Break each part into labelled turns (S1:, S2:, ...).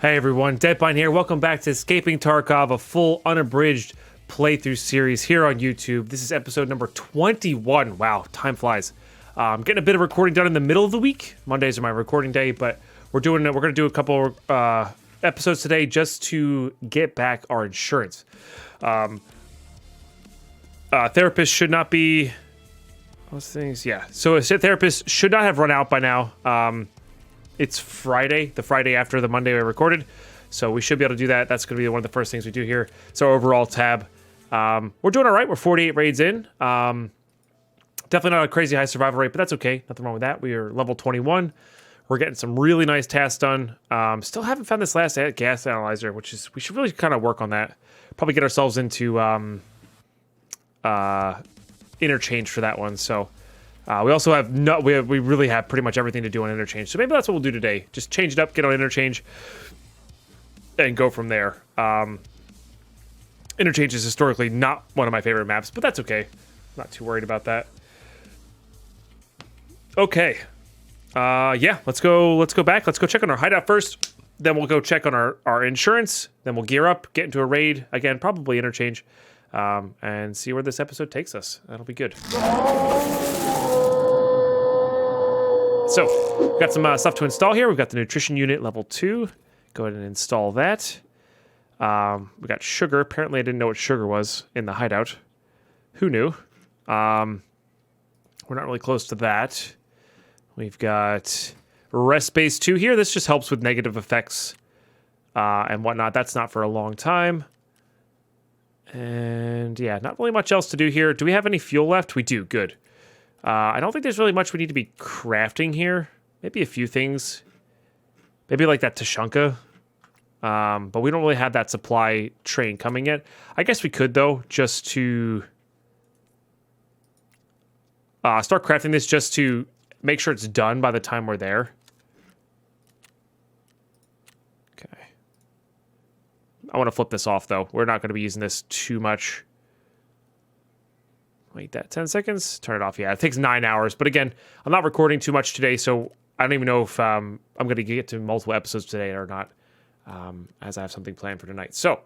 S1: Hey everyone, Deadpine here. Welcome back to Escaping Tarkov, a full unabridged playthrough series here on YouTube. This is episode number 21. Wow, time flies. Getting a bit of recording done in the middle of the week. Mondays are my recording day, but we're going to do a couple episodes today just to get back our insurance. Therapist should not be... Those things, yeah. So a therapist should not have run out by now. It's Friday, the Friday after the Monday I recorded, so we should be able to do that. That's going to be one of the first things we do here. So overall tab. We're doing all right. We're 48 raids in. Definitely not a crazy high survival rate, but that's okay. Nothing wrong with that. We are level 21. We're getting some really nice tasks done. Still haven't found this last gas analyzer, which is, we should really kind of work on that. Probably get ourselves into interchange for that one, so... we also have we really have pretty much everything to do on interchange, so maybe that's what we'll do today. Just change it up, get on interchange, and go from there. Interchange is historically not one of my favorite maps, but that's okay. Not too worried about that. Okay, yeah, let's go back. Let's go check on our hideout first. Then we'll go check on our insurance. Then we'll gear up, get into a raid again, probably interchange, and see where this episode takes us. That'll be good. So, we've got some stuff to install here. We've got the nutrition unit level 2. Go ahead and install that. We got sugar. Apparently I didn't know what sugar was in the hideout. Who knew? We're not really close to that. We've got rest base 2 here. This just helps with negative effects and whatnot. That's not for a long time. And yeah, not really much else to do here. Do we have any fuel left? We do. Good. I don't think there's really much we need to be crafting here. Maybe a few things. Maybe like that Tushonka. But we don't really have that supply train coming yet. I guess we could, though, just to start crafting this just to make sure it's done by the time we're there. Okay. I want to flip this off, though. We're not going to be using this too much. Wait, that 10 seconds? Turn it off. Yeah, it takes 9 hours. But again, I'm not recording too much today, so I don't even know if I'm going to get to multiple episodes today or not, as I have something planned for tonight. So,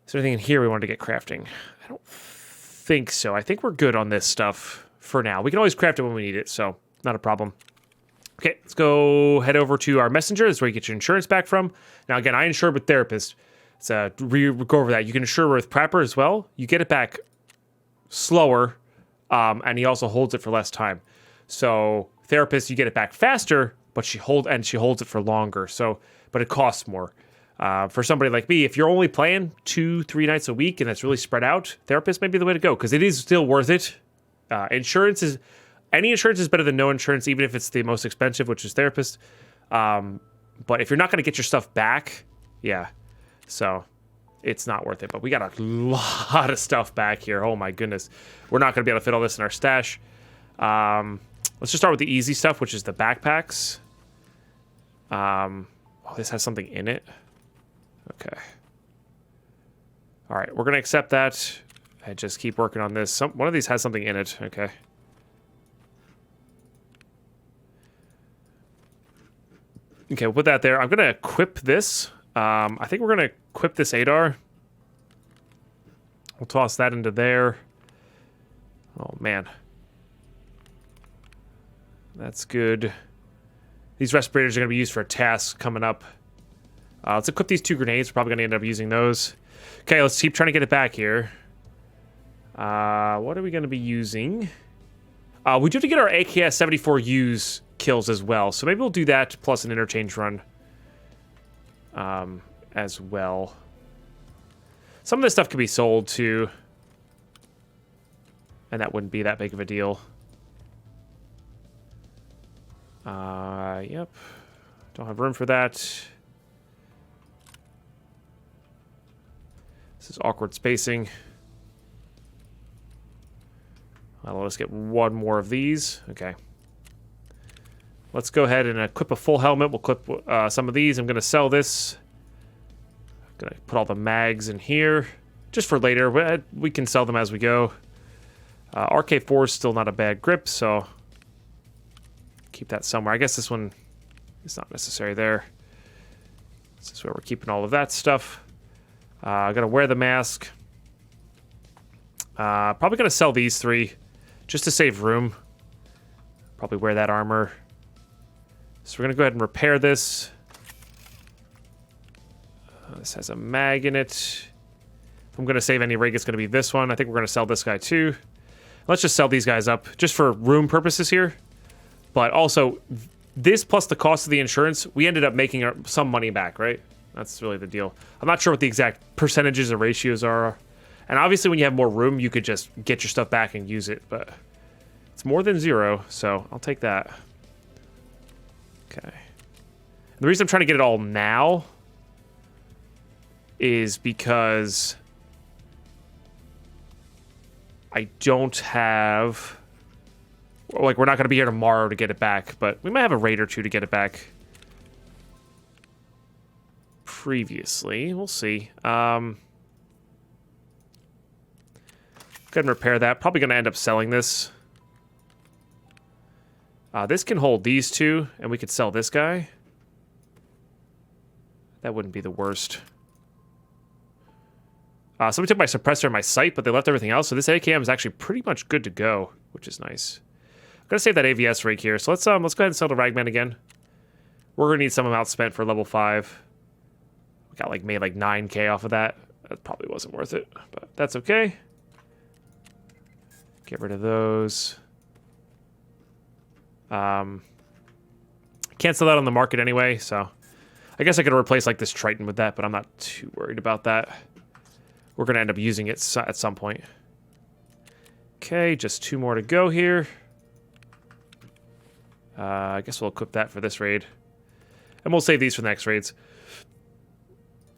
S1: is there anything in here we wanted to get crafting? I don't think so. I think we're good on this stuff for now. We can always craft it when we need it, so not a problem. Okay, let's go head over to our messenger. This is where you get your insurance back from. Now, again, I insure with therapist. So, go over that. You can insure with prepper as well. You get it back slower, and he also holds it for less time. So therapist, you get it back faster, but she holds it for longer. So, but it costs more. For somebody like me, if you're only playing 2-3 nights a week and it's really spread out, therapist may be the way to go because it is still worth it. Any insurance is better than no insurance, even if it's the most expensive, which is therapist. But if you're not going to get your stuff back, yeah. So it's not worth it, but we got a lot of stuff back here. Oh my goodness. We're not going to be able to fit all this in our stash. Let's just start with the easy stuff, which is the backpacks. Oh, this has something in it. Okay. All right, we're going to accept that and just keep working on this. One of these has something in it. Okay. Okay, we'll put that there. I'm going to equip this. I think we're going to equip this ADAR. We'll toss that into there. Oh, man. That's good. These respirators are going to be used for a task coming up. Let's equip these 2 grenades. We're probably going to end up using those. Okay, let's keep trying to get it back here. What are we going to be using? We do have to get our AKS 74U's kills as well. So maybe we'll do that plus an interchange run. As well. Some of this stuff could be sold too, and that wouldn't be that big of a deal. Yep. Don't have room for that. This is awkward spacing. Let's get one more of these. Okay. Let's go ahead and equip a full helmet. We'll equip some of these. I'm going to sell this. I'm going to put all the mags in here. Just for later. We can sell them as we go. RK4 is still not a bad grip, so keep that somewhere. I guess this one is not necessary there. This is where we're keeping all of that stuff. I gotta wear the mask. Probably gonna sell these 3 just to save room. Probably wear that armor. So we're gonna go ahead and repair this. This has a mag in it. If I'm gonna save any rig, it's gonna be this one. I think we're gonna sell this guy too. Let's just sell these guys up just for room purposes here. But also, this plus the cost of the insurance, we ended up making some money back, right? That's really the deal. I'm not sure what the exact percentages or ratios are. And obviously when you have more room, you could just get your stuff back and use it. But it's more than 0, so I'll take that. Okay. The reason I'm trying to get it all now is because I don't have... Like, we're not going to be here tomorrow to get it back, but we might have a raid or 2 to get it back. Previously, we'll see. Go ahead and repair that. Probably going to end up selling this. This can hold these 2, and we could sell this guy. That wouldn't be the worst. Somebody took my suppressor and my sight, but they left everything else, so this AKM is actually pretty much good to go, which is nice. I'm gonna save that AVS rig here, so let's go ahead and sell the Ragman again. We're gonna need some amount spent for level 5. We got made 9k off of that. That probably wasn't worth it, but that's okay. Get rid of those. Can't sell that on the market anyway, so I guess I could replace this Triton with that, but I'm not too worried about that. We're gonna end up using it at some point. Okay, just 2 more to go here. I guess we'll equip that for this raid. And we'll save these for the next raids.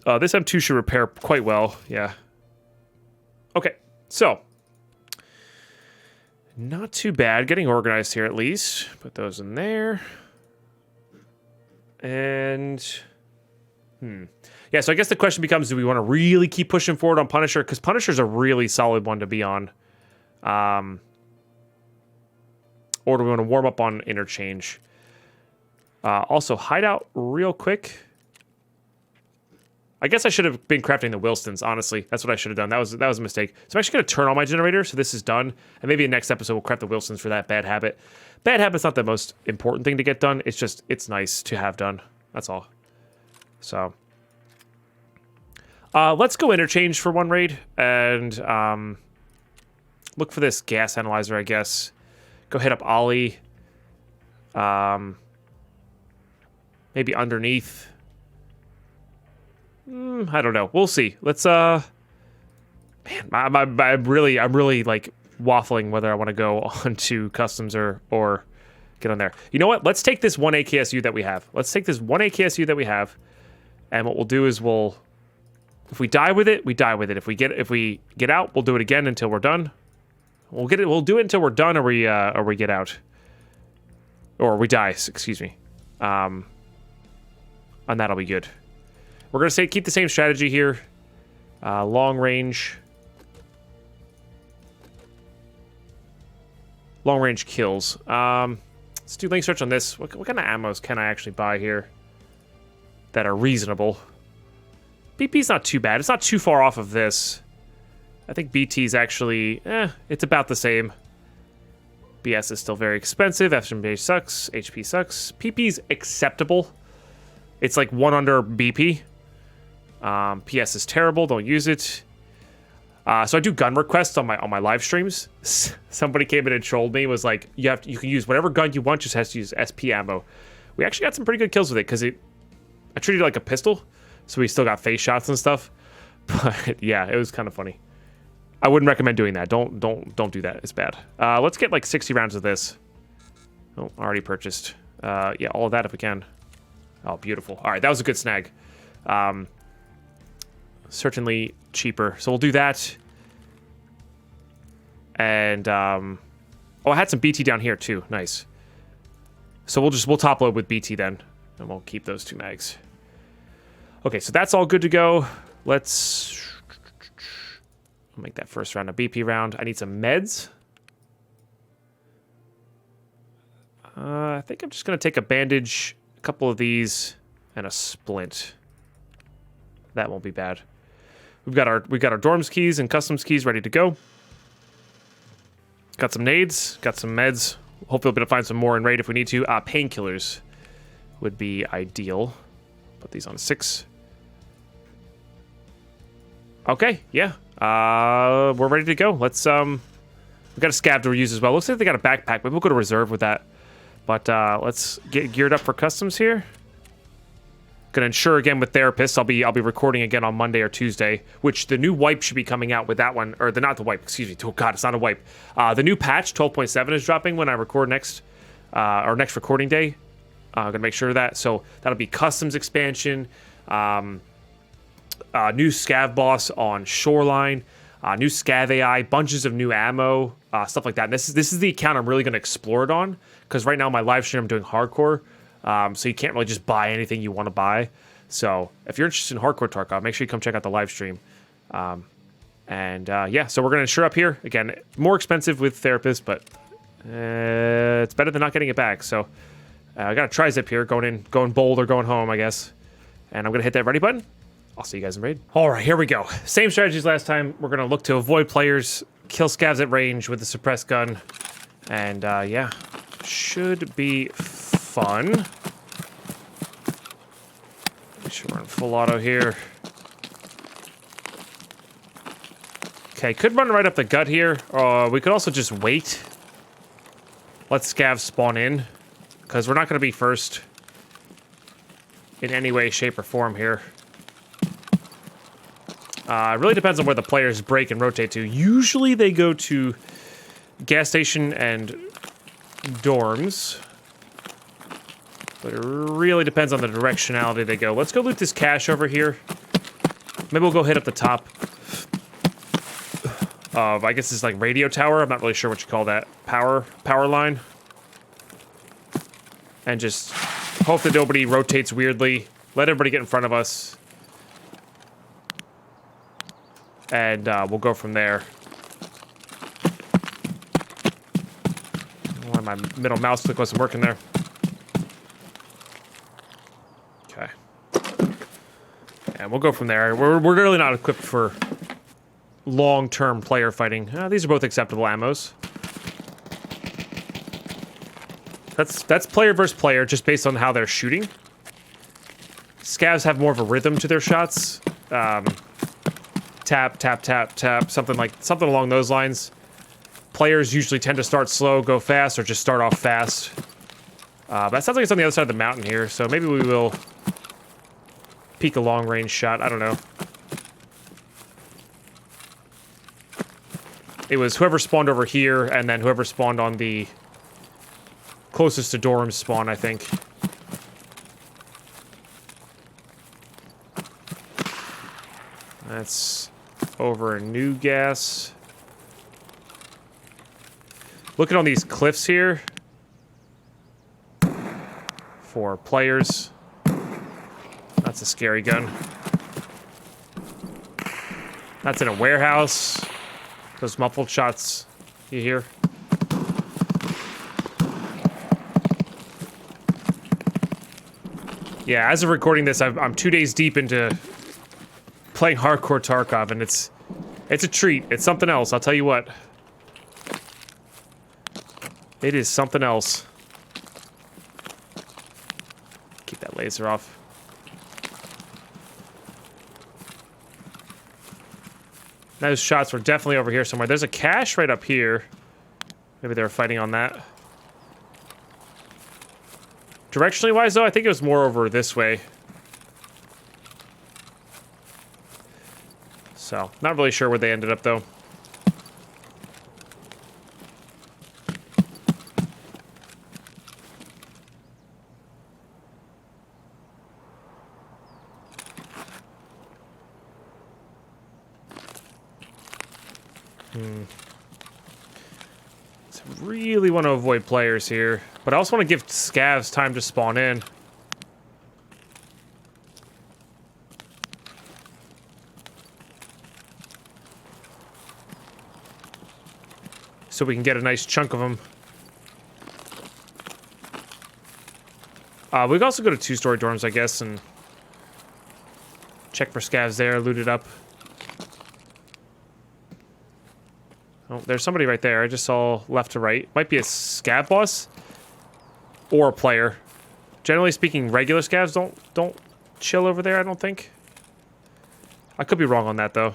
S1: This M2 should repair quite well, yeah. Okay, so. Not too bad. Getting organized here at least. Put those in there. And... Yeah, so I guess the question becomes, do we want to really keep pushing forward on Punisher? Because Punisher's a really solid one to be on. Or do we want to warm up on Interchange? Also, Hideout real quick. I guess I should have been crafting the Wilstons, honestly. That's what I should have done. That was a mistake. So I'm actually going to turn on my generator, so this is done. And maybe in the next episode we'll craft the Wilstons for that bad habit. Bad habit's not the most important thing to get done. It's just, it's nice to have done. That's all. So... let's go Interchange for one raid, and look for this gas analyzer, I guess. Go hit up Ollie. Maybe underneath. I don't know. We'll see. Let's man, I'm really waffling whether I want to go on to customs or get on there. You know what? Let's take this 1 AKSU that we have. Let's take this 1 AKSU that we have, and what we'll do is we'll, if we die with it, we die with it. If we get out, we'll do it again until we're done. We'll do it until we're done, or we get out, or we die. Excuse me. And that'll be good. We're gonna keep the same strategy here. Long range kills. Let's do link search on this. What kind of ammos can I actually buy here that are reasonable? BP's not too bad. It's not too far off of this. I think BT's actually, it's about the same. BS is still very expensive. FMJ sucks. HP sucks. PP's acceptable. It's like 1 under BP. PS is terrible. Don't use it. So I do gun requests on my live streams. Somebody came in and trolled me. Was like, you can use whatever gun you want. Just has to use SP ammo. We actually got some pretty good kills with it because I treated it like a pistol. So we still got face shots and stuff. But yeah, it was kind of funny. I wouldn't recommend doing that. Don't do that. It's bad. Let's get like 60 rounds of this. Oh, already purchased. Yeah, all of that if we can. Oh, beautiful. All right, that was a good snag. Certainly cheaper. So we'll do that. And oh, I had some BT down here too. Nice. So we'll top load with BT then, and we'll keep those 2 mags. Okay, so that's all good to go. Let's make that first round a BP round. I need some meds. I think I'm just gonna take a bandage, a couple of these, and a splint. That won't be bad. We've got our dorms keys and customs keys ready to go. Got some nades, got some meds. Hopefully we'll be able to find some more in raid if we need to. Painkillers would be ideal. Put these on 6. Okay, yeah. We're ready to go. Let's we've got a scav to reuse as well. Looks like they got a backpack. Maybe we'll go to reserve with that. But let's get geared up for customs here. Gonna ensure again with therapists. I'll be recording again on Monday or Tuesday, which the new wipe should be coming out with that one, or not the wipe. Excuse me. Oh God, it's not a wipe. The new patch 12.7 is dropping when I record next, or next recording day. Gonna make sure of that. So that'll be customs expansion, new scav boss on Shoreline, new scav AI, bunches of new ammo, stuff like that. And this is the account I'm really gonna explore it on, because right now my live stream I'm doing hardcore. So you can't really just buy anything you want to buy. So if you're interested in hardcore Tarkov, make sure you come check out the live stream. Yeah, so we're going to insure up here. Again, more expensive with therapists, but it's better than not getting it back. So I got a tri-zip here, going bold or going home, I guess. And I'm going to hit that ready button. I'll see you guys in raid. All right, here we go. Same strategies last time. We're going to look to avoid players, kill scavs at range with the suppressed gun. And yeah, should be fun. Make sure we're in full auto here. Okay, could run right up the gut here. We could also just wait. Let scavs spawn in, because we're not going to be first in any way, shape, or form here. It really depends on where the players break and rotate to. Usually they go to gas station and dorms. But it really depends on the directionality they go. Let's go loot this cache over here. Maybe we'll go hit up the top of, I guess it's like radio tower. I'm not really sure what you call that. Power line. And just hope that nobody rotates weirdly. Let everybody get in front of us. And we'll go from there. Why my middle mouse click wasn't working there. And we'll go from there. We're really not equipped for long-term player fighting. These are both acceptable ammos. That's player versus player, just based on how they're shooting. Scavs have more of a rhythm to their shots. Tap, tap, tap, tap, something along those lines. Players usually tend to start slow, go fast, or just start off fast. But that sounds like it's on the other side of the mountain here, so maybe we will peek a long-range shot. I don't know. It was whoever spawned over here, and then whoever spawned on the closest to dorms spawn, I think. That's over a new gas. Looking on these cliffs here for players. That's a scary gun. That's in a warehouse. Those muffled shots you hear. Yeah, as of recording this, I'm 2 days deep into playing hardcore Tarkov, and it's a treat. It's something else, I'll tell you what. It is something else. Keep that laser off. Those shots were definitely over here somewhere. There's a cache right up here. Maybe they were fighting on that. Directionally wise, though, I think it was more over this way. So, not really sure where they ended up, though. Really want to avoid players here, but I also want to give scavs time to spawn in. So we can get a nice chunk of them. We can also go to two-story dorms, I guess, and Check for scavs there, loot it up. Oh, there's somebody right there. I just saw left to right. Might be a scav boss or a player. Generally speaking, regular scavs don't chill over there, I don't think. I could be wrong on that, though.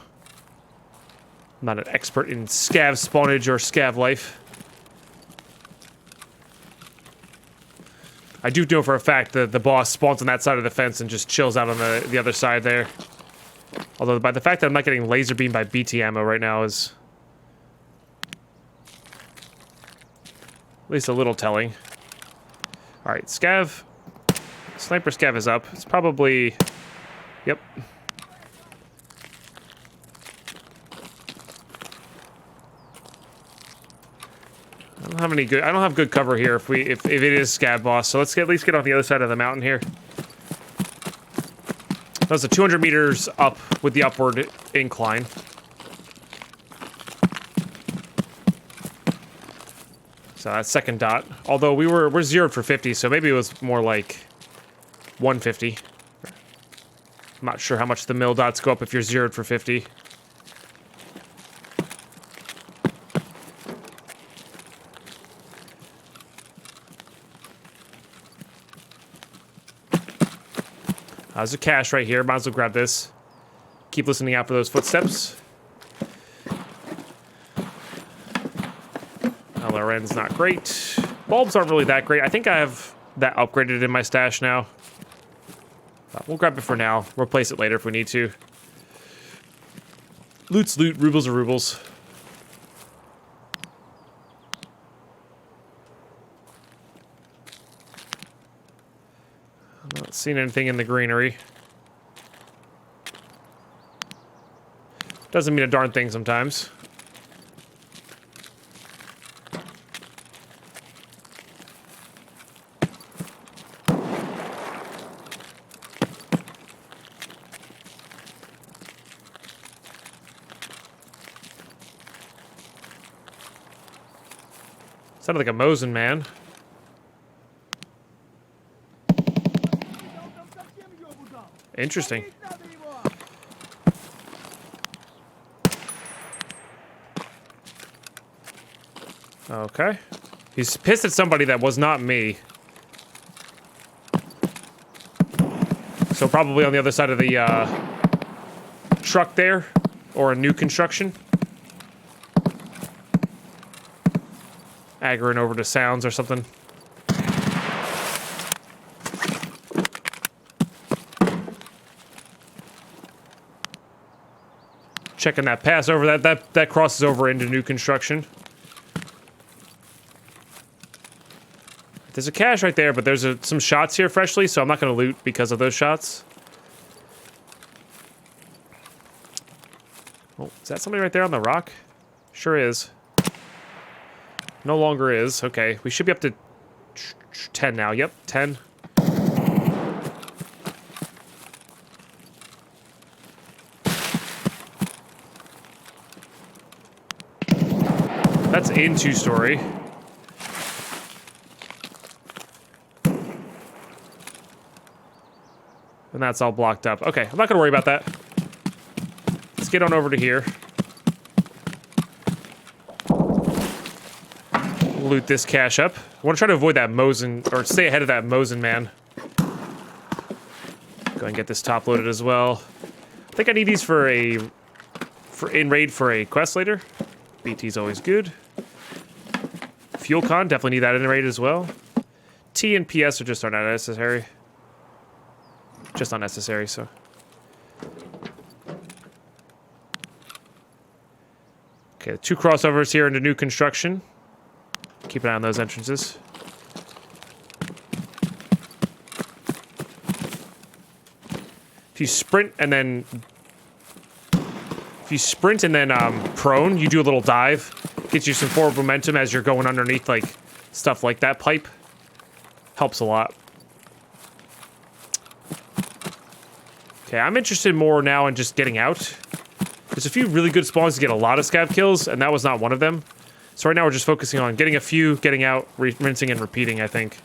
S1: I'm not an expert in scav spawnage or scav life. I do know for a fact that the boss spawns on that side of the fence and just chills out on the other side there. Although, by the fact that I'm not getting laser beamed by BT ammo right now is at least a little telling. Alright, scav. Sniper scav is up. It's probably... Yep. I don't have good cover here if it is scav boss, so let's at least get on the other side of the mountain here. That was a 200 meters up with the upward incline. So that's second dot. Although we're zeroed for 50, so maybe it was more like 150. I'm not sure how much the mill dots go up if you're zeroed for 50. There's a cache right here. Might as well grab this. Keep listening out for those footsteps. LRN's not great. Bulbs aren't really that great. I think I have that upgraded in my stash now. But we'll grab it for now. Replace it later if we need to. Loot's loot. Rubles are rubles. I'm not seeing anything in the greenery. Doesn't mean a darn thing sometimes. Sounded like a Mosin man. Interesting. Okay. He's pissed at somebody that was not me. So probably on the other side of the truck there, or a new construction. Aggroing over to sounds or something. Checking that pass over, that crosses over into new construction. There's a cache right there, but there's some shots here freshly, so I'm not going to loot because of those shots. Oh, is that somebody right there on the rock? Sure is. No longer is. Okay, we should be up to 10 now. Yep, 10. That's in two-story. And that's all blocked up. Okay, I'm not gonna worry about that. Let's get on over to here. Loot this cache up. I want to try to avoid that Mosin, or stay ahead of that Mosin man. Go ahead and get this top loaded as well. I think I need these for in raid for a quest later. BT's always good. Fuel con, definitely need that in raid as well. T and PS are just not necessary. Just not necessary, so. Okay, 2 crossovers here into new construction. Keep an eye on those entrances. If you sprint and then prone, you do a little dive. Gets you some forward momentum as you're going underneath, like, stuff like that pipe. Helps a lot. Okay, I'm interested more now in just getting out. There's a few really good spawns to get a lot of scav kills, and that was not one of them. So right now we're just focusing on getting a few, getting out, rinsing and repeating, I think.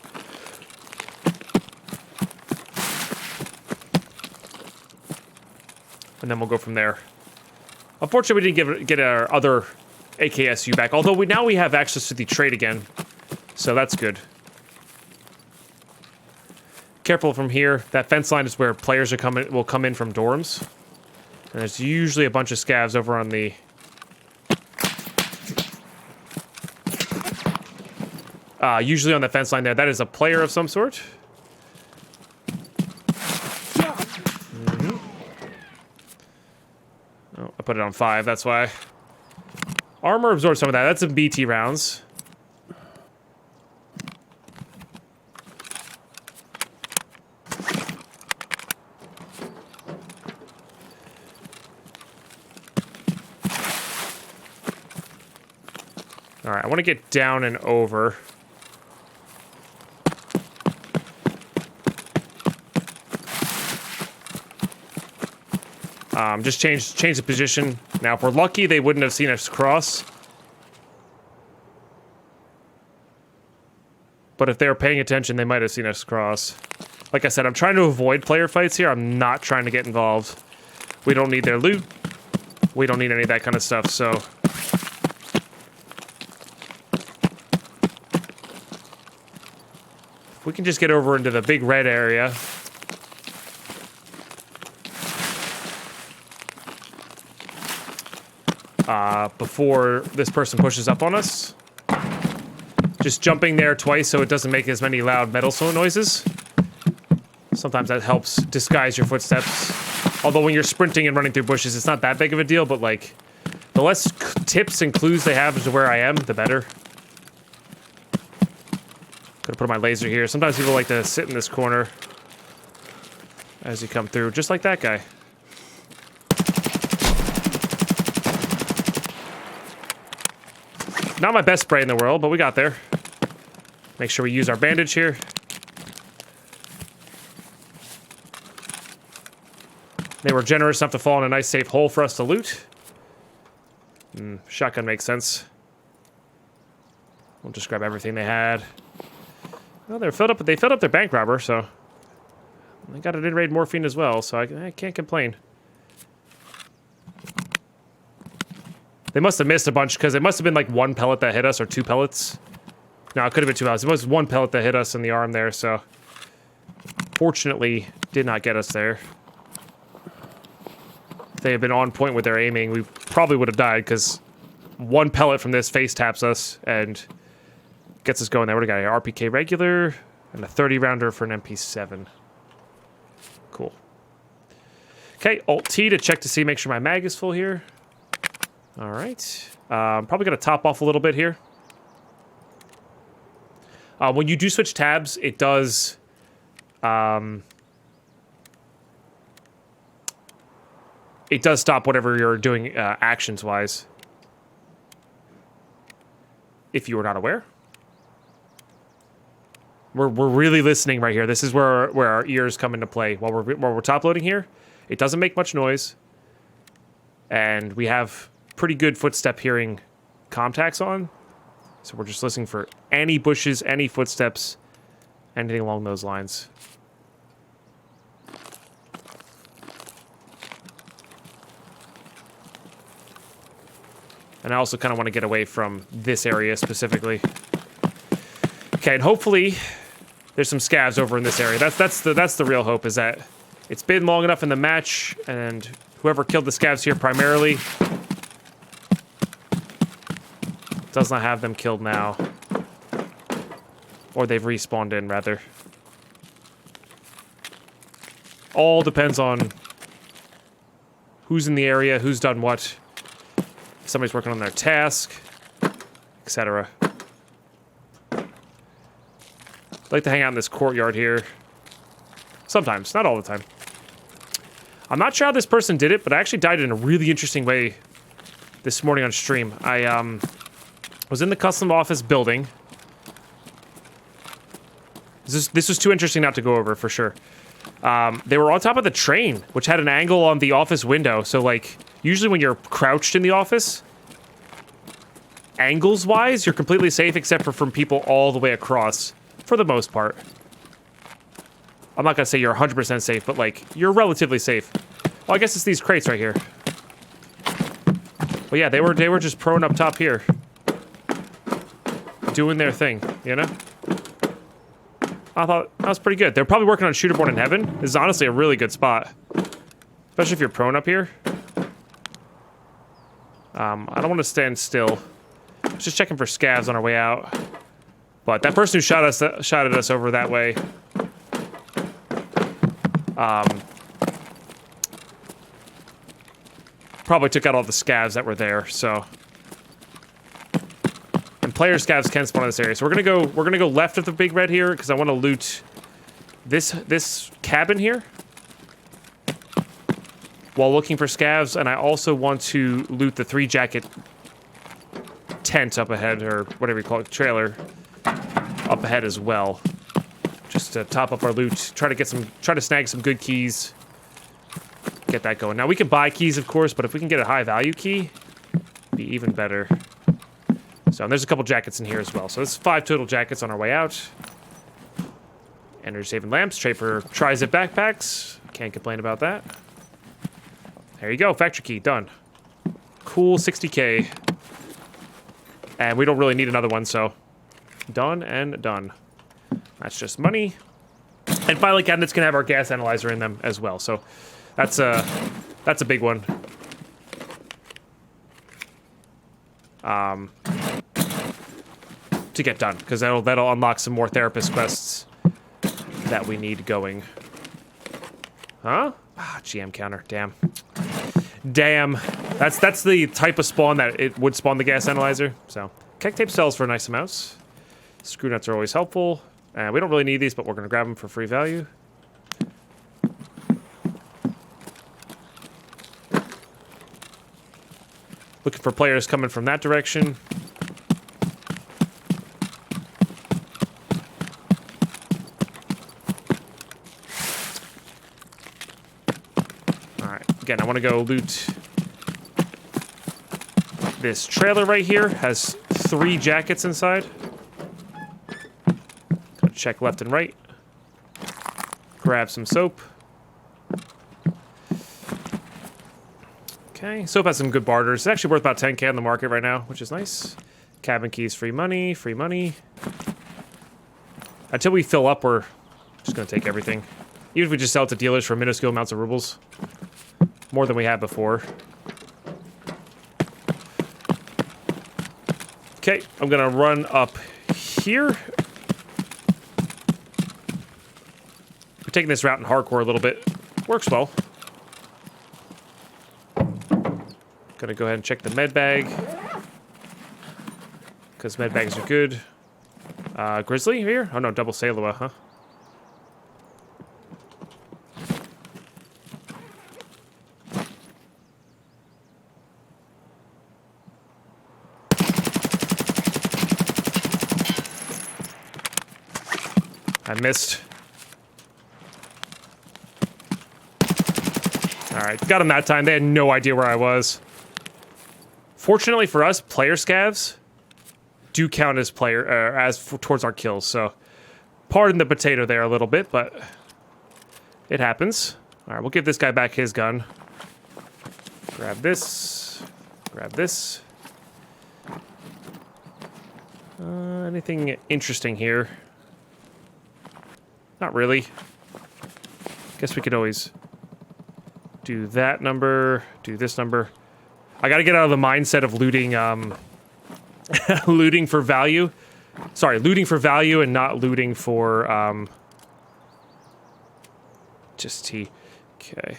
S1: and then we'll go from there. Unfortunately, we didn't get our other AKSU back, although now we have access to the trade again, so that's good. Careful from here. That fence line is where players will come in from dorms. And there's usually a bunch of scavs over on the... usually on the fence line there. That is a player of some sort. Oh, I put it on 5, that's why. Armor absorbs some of that. That's some BT rounds. Alright, I want to get down and over. Just change the position. Now, if we're lucky, they wouldn't have seen us cross. But if they were paying attention, they might have seen us cross. Like I said, I'm trying to avoid player fights here. I'm not trying to get involved. We don't need their loot. We don't need any of that kind of stuff, so... If we can just get over into the big red area... before this person pushes up on us. Just jumping there twice so it doesn't make as many loud metal noises. Sometimes that helps disguise your footsteps. Although when you're sprinting and running through bushes, it's not that big of a deal, but like, the less tips and clues they have as to where I am, the better. Gonna put my laser here. Sometimes people like to sit in this corner as you come through, just like that guy. Not my best spray in the world, but we got there. Make sure we use our bandage here. They were generous enough to fall in a nice safe hole for us to loot. Shotgun makes sense. We'll just grab everything they had. Well, they filled up their bank robber, so... They got an in-raid morphine as well, so I can't complain. They must have missed a bunch, because it must have been like 1 pellet that hit us, or 2 pellets. No, it could have been 2 pellets. It was 1 pellet that hit us in the arm there, so... Fortunately, did not get us there. If they had been on point with their aiming, we probably would have died, because 1 pellet from this face taps us, and gets us going there. What do we got here? RPK regular, and a 30-rounder for an MP7. Cool. Okay, Alt-T to check to see, make sure my mag is full here. Alright. Probably going to top off a little bit here. When you do switch tabs, it does... it does stop whatever you're doing actions-wise. If you were not aware. We're really listening right here. This is where our ears come into play. While we're top loading here, it doesn't make much noise. And we have... pretty good footstep hearing contacts on. So we're just listening for any bushes, any footsteps, anything along those lines. And I also kind of want to get away from this area specifically. Okay, and hopefully there's some scavs over in this area. That's the real hope, is that it's been long enough in the match, and whoever killed the scavs here primarily does not have them killed now. Or they've respawned in, rather. All depends on who's in the area, who's done what. If somebody's working on their task, etc. Like to hang out in this courtyard here. Sometimes, not all the time. I'm not sure how this person did it, but I actually died in a really interesting way this morning on stream. I was in the custom office building. This was too interesting not to go over, for sure. They were on top of the train, which had an angle on the office window. So, like, usually when you're crouched in the office, angles-wise, you're completely safe, except for from people all the way across, for the most part. I'm not going to say you're 100% safe, but, like, you're relatively safe. Oh, I guess it's these crates right here. Well, yeah, they were just prone up top here. Doing their thing, you know? I thought that was pretty good. They're probably working on Shooterborn in Heaven. This is honestly a really good spot. Especially if you're prone up here. I don't want to stand still. Just checking for scavs on our way out. But that person who shot at us over that way. Probably took out all the scavs that were there, so. And player scavs can spawn in this area. So we're gonna go left of the big red here, because I want to loot this cabin here. While looking for scavs, and I also want to loot the 3-jacket tent up ahead, or whatever you call it, trailer up ahead as well. Just to top up our loot, try to snag some good keys. Get that going. Now we can buy keys, of course, but if we can get a high value key, it'd be even better. So, and there's a couple jackets in here as well. So it's 5 total jackets on our way out. Energy saving lamps, trade for tri-zip backpacks. Can't complain about that. There you go, factory key, done. Cool, 60k. And we don't really need another one, so done and done. That's just money. And finally, cabinets can have our gas analyzer in them as well. So that's a big one. To get done, because that'll unlock some more therapist quests that we need going. Huh? Ah, GM counter. Damn. Damn. That's the type of spawn that it would spawn the gas analyzer. So, keg tape sells for nice amounts. Screw nuts are always helpful. We don't really need these, but we're going to grab them for free value. Looking for players coming from that direction. Alright, again, I want to go loot this trailer right here. Has 3 jackets inside. Check left and right. Grab some soap. Okay, soap has some good barters. It's actually worth about 10k on the market right now, which is nice. Cabin keys, free money, free money. Until we fill up, we're just gonna take everything. Even if we just sell it to dealers for minuscule amounts of rubles. More than we had before. Okay, I'm gonna run up here. We're taking this route in hardcore a little bit. Works well. Gonna go ahead and check the med bag. Because med bags are good. Grizzly here? Oh no, double Salua, huh? I missed. Alright, got him that time. They had no idea where I was. Fortunately for us, player scavs do count as towards our kills, so pardon the potato there a little bit, but it happens. Alright, we'll give this guy back his gun. Grab this. Grab this. Anything interesting here? Not really. Guess we could always do that number, do this number. I gotta get out of the mindset of looting, looting for value. Sorry, looting for value and not looting for, just T. Okay.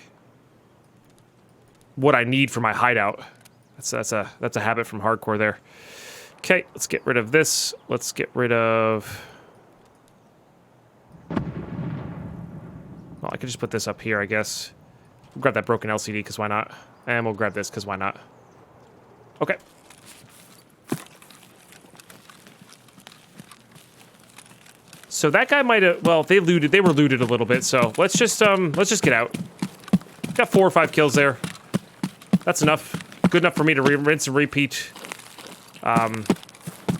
S1: What I need for my hideout. That's a habit from hardcore there. Okay, let's get rid of this. Let's get rid of... Well, I could just put this up here, I guess. We'll grab that broken LCD, because why not? And we'll grab this, because why not? Okay. So that guy might have... Well, they were looted a little bit, so let's just get out. Got 4 or 5 kills there. That's enough. Good enough for me to rinse and repeat.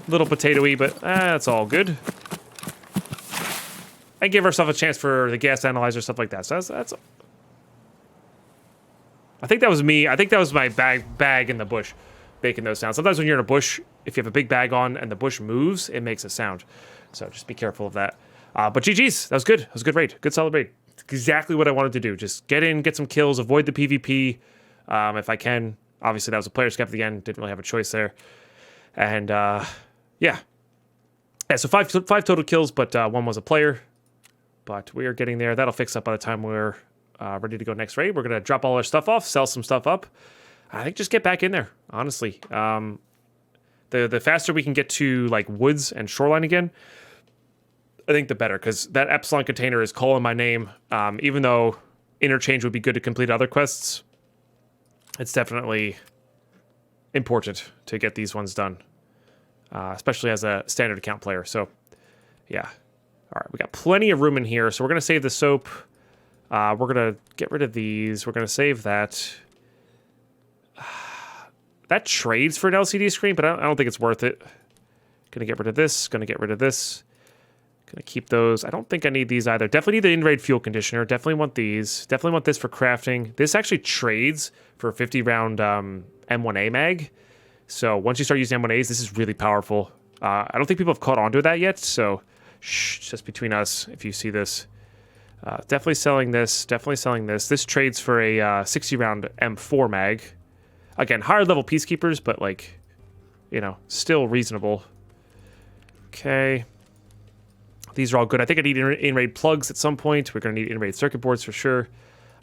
S1: Little potato-y, but that's all good. I gave ourselves a chance for the gas analyzer, stuff like that. So that's I think that was me. I think that was my bag in the bush making those sounds. Sometimes when you're in a bush, if you have a big bag on and the bush moves, it makes a sound. So just be careful of that. But GG's. That was good. That was a good raid. Good solid raid. Exactly what I wanted to do. Just get in, get some kills, avoid the PvP if I can. Obviously, that was a player scap at the end. Didn't really have a choice there. And yeah. So five total kills, but one was a player. But we are getting there. That'll fix up by the time we're ready to go next raid. We're going to drop all our stuff off, sell some stuff up. I think just get back in there, honestly. The faster we can get to like woods and shoreline again, I think the better, because that Epsilon container is calling my name. Even though interchange would be good to complete other quests, it's definitely important to get these ones done, especially as a standard account player. So, yeah. All right, we got plenty of room in here, so we're going to save the soap. We're going to get rid of these. We're going to save that. That trades for an LCD screen, but I don't think it's worth it. Going to get rid of this. Going to get rid of this. Going to keep those. I don't think I need these either. Definitely need the in-raid fuel conditioner. Definitely want these. Definitely want this for crafting. This actually trades for a 50-round M1A mag. So once you start using M1As, this is really powerful. I don't think people have caught on to that yet, so shh, just between us if you see this. Definitely selling this. Definitely selling this. This trades for a 60-round M4 mag. Again, higher level peacekeepers, but like, you know, still reasonable. Okay. These are all good. I think I need in-raid plugs at some point. We're going to need in-raid circuit boards for sure.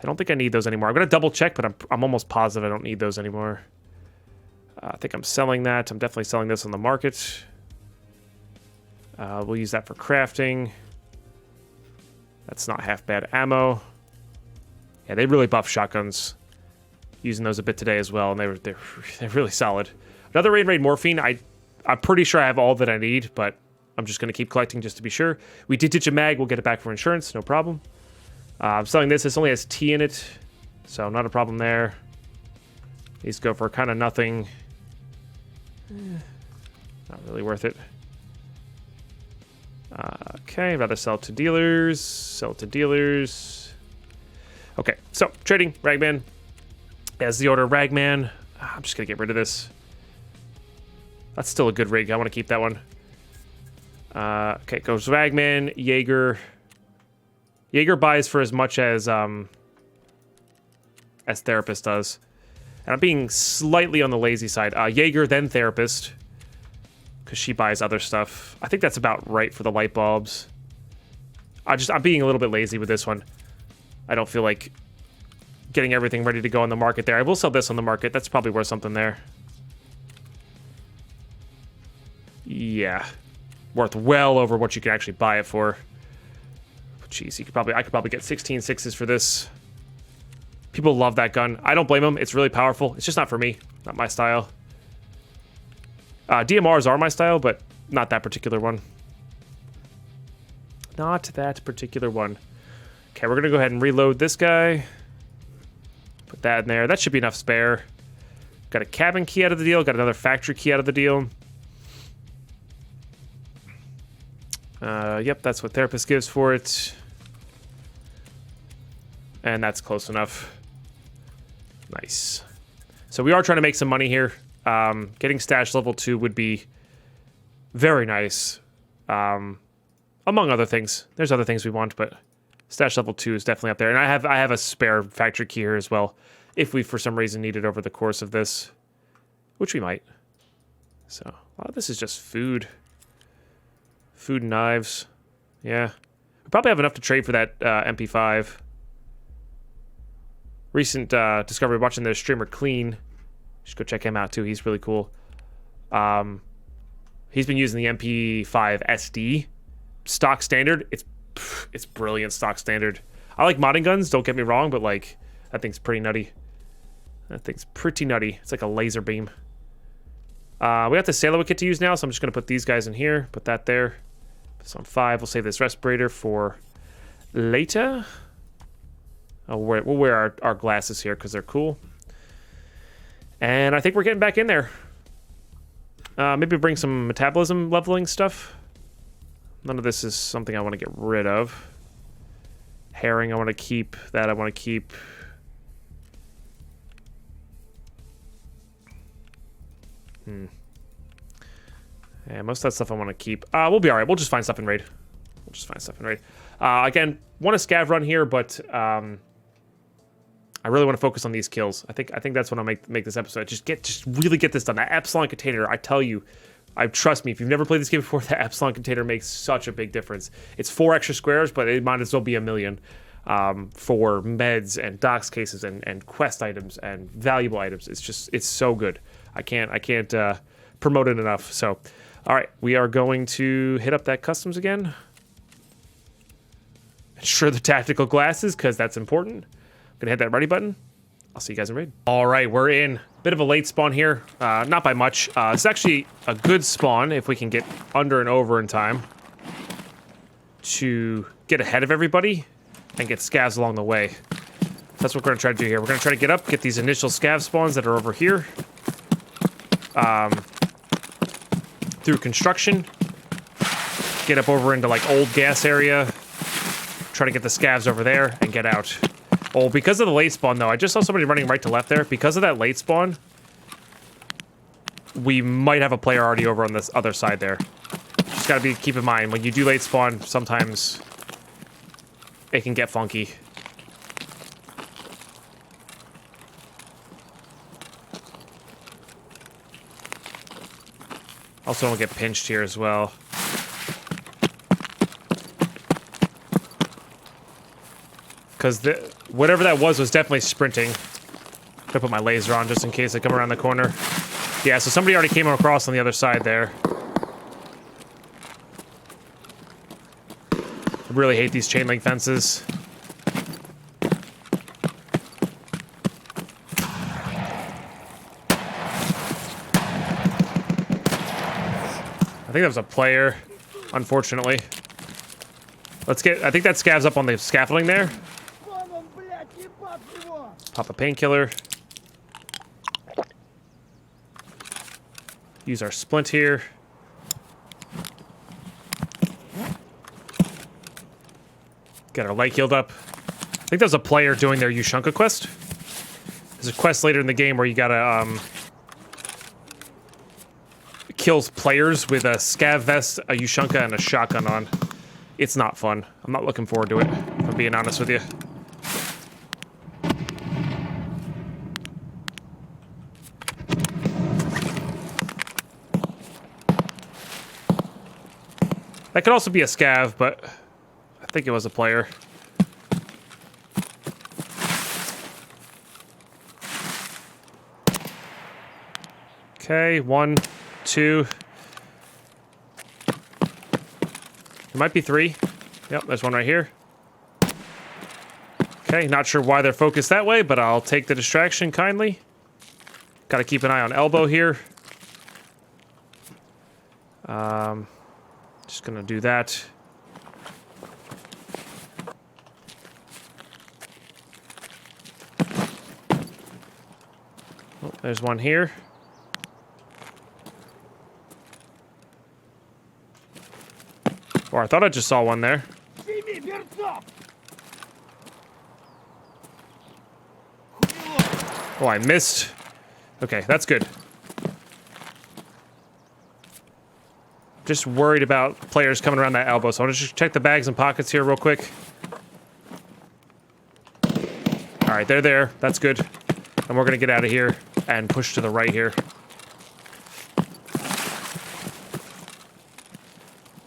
S1: I don't think I need those anymore. I'm going to double check, but I'm almost positive I don't need those anymore. I think I'm selling that. I'm definitely selling this on the market. We'll use that for crafting. That's not half bad ammo. Yeah, they really buff shotguns. Using those a bit today as well, and they're really solid. Another raid morphine. I'm pretty sure I have all that I need, but I'm just going to keep collecting just to be sure. We did ditch a mag. We'll get it back for insurance. No problem. I'm selling this. This only has T in it, so not a problem there. These go for kind of nothing. Not really worth it. Okay, rather sell to dealers. Sell to dealers. Okay, so trading, Ragman. As the order, Ragman. I'm just going to get rid of this. That's still a good rig. I want to keep that one. Okay, goes Ragman, Jaeger. Jaeger buys for as much as Therapist does. And I'm being slightly on the lazy side. Jaeger, then Therapist. Because she buys other stuff. I think that's about right for the light bulbs. I'm being a little bit lazy with this one. I don't feel like getting everything ready to go on the market there. I will sell this on the market. That's probably worth something there. Yeah. Worth well over what you can actually buy it for. Jeez, I could probably get 16 sixes for this. People love that gun. I don't blame them. It's really powerful. It's just not for me. Not my style. DMRs are my style, but not that particular one. Not that particular one. Okay, we're going to go ahead and reload this guy. Put that in there. That should be enough spare. Got a cabin key out of the deal. Got another factory key out of the deal. Yep, that's what Therapist gives for it. And that's close enough. Nice. So we are trying to make some money here. Getting stash level 2 would be very nice. Among other things. There's other things we want, but stash level 2 is definitely up there. And I have a spare factory key here as well, if we for some reason need it over the course of this, which we might. So a lot of this is just food. Food and knives. Yeah. We probably have enough to trade for that MP5. Recent discovery watching the streamer Clean. Just go check him out too. He's really cool. He's been using the MP5 SD. Stock standard. It's brilliant stock standard. I like modding guns, don't get me wrong, but like that thing's pretty nutty. That thing's pretty nutty. It's like a laser beam. We got the Sailor kit to use now, so I'm just gonna put these guys in here. Put that there. Put this on 5. We'll save this respirator for later. We'll wear our glasses here because they're cool. And I think we're getting back in there. Maybe bring some metabolism leveling stuff. None of this is something I want to get rid of. Herring I want to keep. That I want to keep. And most of that stuff I want to keep. We'll be all right. We'll just find stuff in raid. Again, want a scav run here, but I really want to focus on these kills. I think that's what I'll make this episode. Just really get this done. That Epsilon container, I tell you, trust me, if you've never played this game before, that Epsilon container makes such a big difference. It's 4 extra squares, but it might as well be 1 million for meds and docs cases and quest items and valuable items. It's so good. I can't promote it enough. So, all right, we are going to hit up that customs again. Ensure the tactical glasses, because that's important. I'm gonna hit that ready button. I'll see you guys in raid. All right, we're in. Bit of a late spawn here, not by much. It's actually a good spawn if we can get under and over in time to get ahead of everybody and get scavs along the way. That's what we're gonna try to do here. We're gonna try to get up, get these initial scav spawns that are over here. Through construction. Get up over into like old gas area. Try to get the scavs over there and get out. Oh, because of the late spawn though, I just saw somebody running right to left there. Because of that late spawn, we might have a player already over on this other side there. Just gotta keep in mind, when you do late spawn, sometimes it can get funky. Also don't get pinched here as well. Because whatever that was definitely sprinting. I'm gonna put my laser on just in case I come around the corner. Yeah, so somebody already came across on the other side there. I really hate these chain link fences. I think that was a player, unfortunately. I think that scavs up on the scaffolding there. Pop a painkiller. Use our splint here. Get our light healed up. I think there's a player doing their Yushunka quest. There's a quest later in the game where you gotta, kills players with a scav vest, a Yushunka, and a shotgun on. It's not fun. I'm not looking forward to it, if I'm being honest with you. That could also be a scav, but I think it was a player. Okay, 1, 2. There might be 3. Yep, there's one right here. Okay, not sure why they're focused that way, but I'll take the distraction kindly. Gotta keep an eye on elbow here. Just gonna do that. Oh, there's one here. Or I thought I just saw one there. Oh, I missed. Okay, that's good. Just worried about players coming around that elbow, so I'll just check the bags and pockets here real quick. All right, they're there. That's good. And we're gonna get out of here and push to the right here.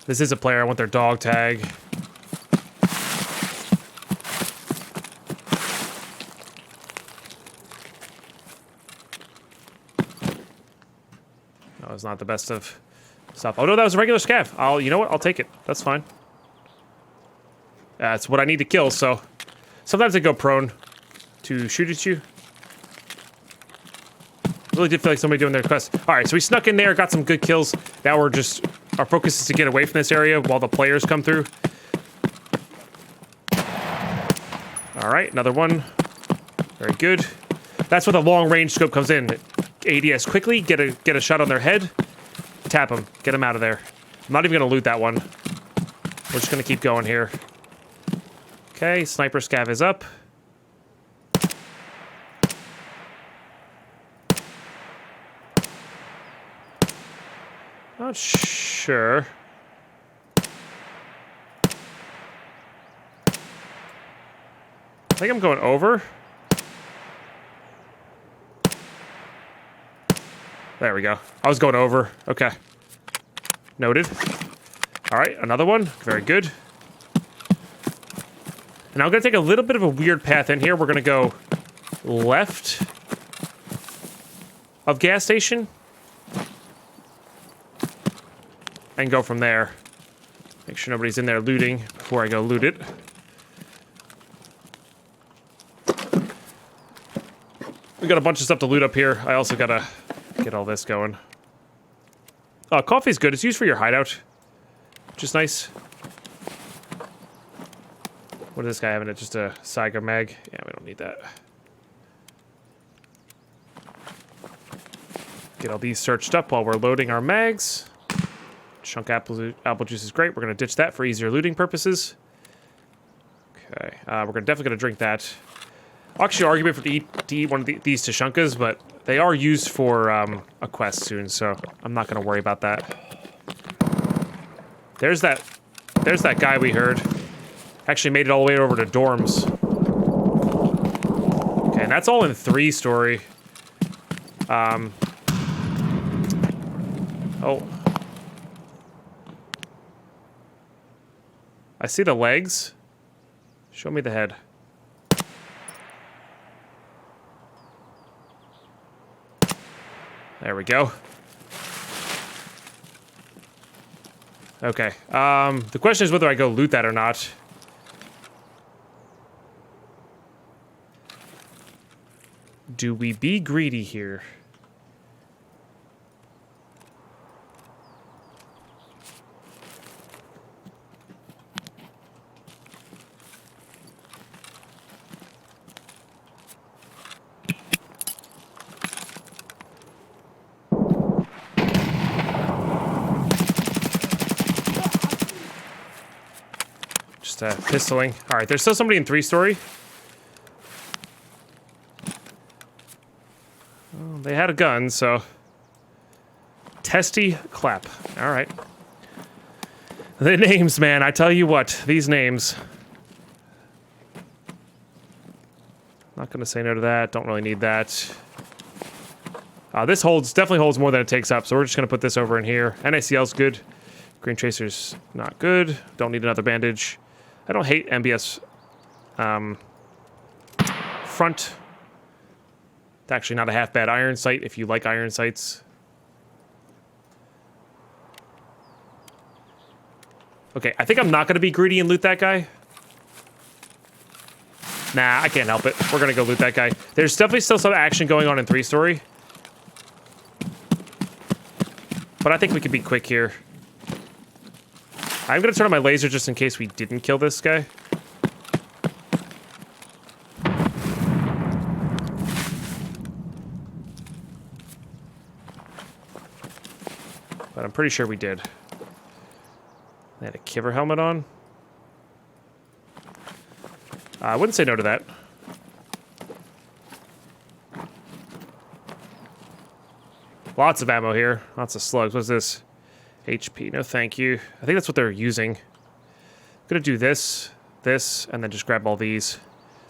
S1: This is a player. I want their dog tag. That was not the best of stuff. Oh no, that was a regular scav. You know what? I'll take it. That's fine. That's what I need to kill, so sometimes they go prone to shoot at you. Really did feel like somebody doing their quest. All right, so we snuck in there, got some good kills. Now we're just, our focus is to get away from this area while the players come through. All right, another one. Very good. That's where the long range scope comes in. ADS quickly, get a shot on their head, tap them, get them out of there. I'm not even gonna loot that one. We're just gonna keep going here. Okay, sniper scav is up. Not sure. I think I'm going over. There we go. I was going over. Okay. Noted. All right, another one. Very good. And I'm going to take a little bit of a weird path in here. We're going to go left of gas station and go from there. Make sure nobody's in there looting before I go loot it. We got a bunch of stuff to loot up here. I also got to get all this going. Coffee's good. It's used for your hideout, which is nice. What does this guy have in it? Just a Saiga mag? Yeah, we don't need that. Get all these searched up while we're loading our mags. Chunk apple juice is great. We're going to ditch that for easier looting purposes. Okay, we're definitely going to drink that. I'll actually argue for to eat one of these Tushunkas, but they are used for a quest soon, so I'm not going to worry about that. There's that guy we heard. Actually made it all the way over to dorms. Okay, and that's all in 3-story. Oh. I see the legs. Show me the head. There we go. Okay. The question is whether I go loot that or not. Do we be greedy here? Pistoling. All right, there's still somebody in 3-story. Well, they had a gun, so Testy Clap. All right. The names, man. I tell you what, these names. Not gonna say no to that. Don't really need that. This definitely holds more than it takes up, so we're just gonna put this over in here. NACL's good. Green Tracer's not good. Don't need another bandage. I don't hate MBS front. It's actually not a half bad iron sight if you like iron sights. Okay, I think I'm not going to be greedy and loot that guy. Nah, I can't help it. We're going to go loot that guy. There's definitely still some action going on in 3-story. But I think we could be quick here. I'm going to turn on my laser just in case we didn't kill this guy. But I'm pretty sure we did. They had a Kiver helmet on. I wouldn't say no to that. Lots of ammo here. Lots of slugs. What's this? HP. No, thank you. I think that's what they're using. I'm gonna do this, and then just grab all these.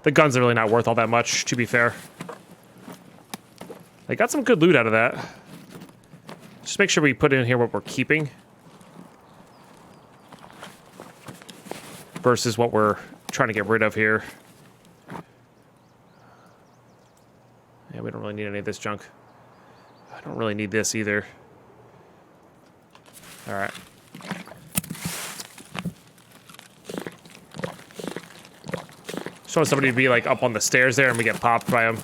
S1: The guns are really not worth all that much, to be fair. I got some good loot out of that. Just make sure we put in here what we're keeping. Versus what we're trying to get rid of here. Yeah, we don't really need any of this junk. I don't really need this either. All right. Just want somebody to be like up on the stairs there and we get popped by them.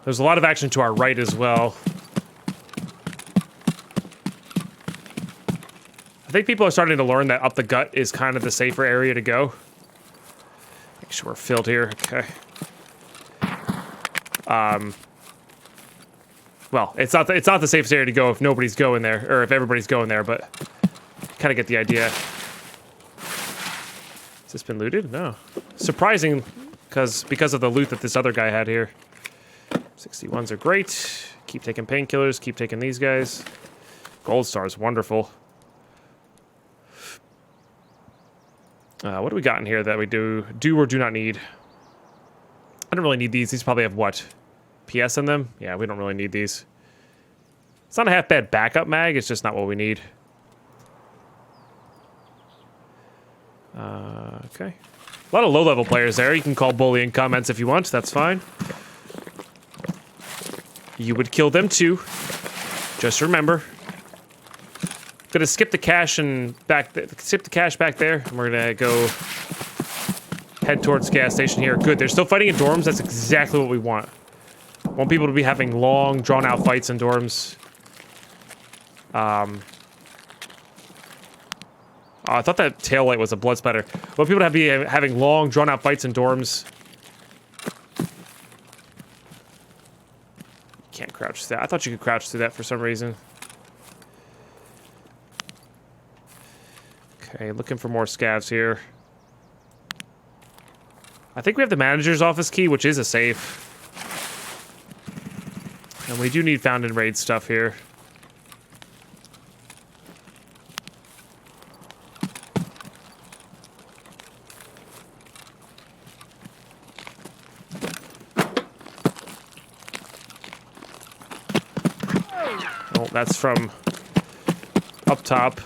S1: There's a lot of action to our right as well. I think people are starting to learn that up the gut is kind of the safer area to go. Make sure we're filled here. Okay. Well, it's not the safest area to go if nobody's going there, or if everybody's going there, but kind of get the idea. Has this been looted? No. Surprising because of the loot that this other guy had here. 61s are great. Keep taking painkillers. Keep taking these guys. Gold stars, wonderful. What do we got in here that we do or do not need? I don't really need these. These probably have what? PS in them? Yeah, we don't really need these. It's not a half bad backup mag. It's just not what we need. Okay. A lot of low-level players there. You can call bullying comments if you want. That's fine. You would kill them too. Just remember. Gonna skip the cache and skip the cache back there, and we're gonna go head towards gas station here. Good. They're still fighting in dorms. That's exactly what we want. Want people to be having long, drawn-out fights in dorms. I thought that taillight was a blood splatter. Want people to be having long, drawn-out fights in dorms. Can't crouch through that. I thought you could crouch through that for some reason. Okay, looking for more scavs here. I think we have the manager's office key, which is a safe. And we do need found and raid stuff here. Oh, that's from up top.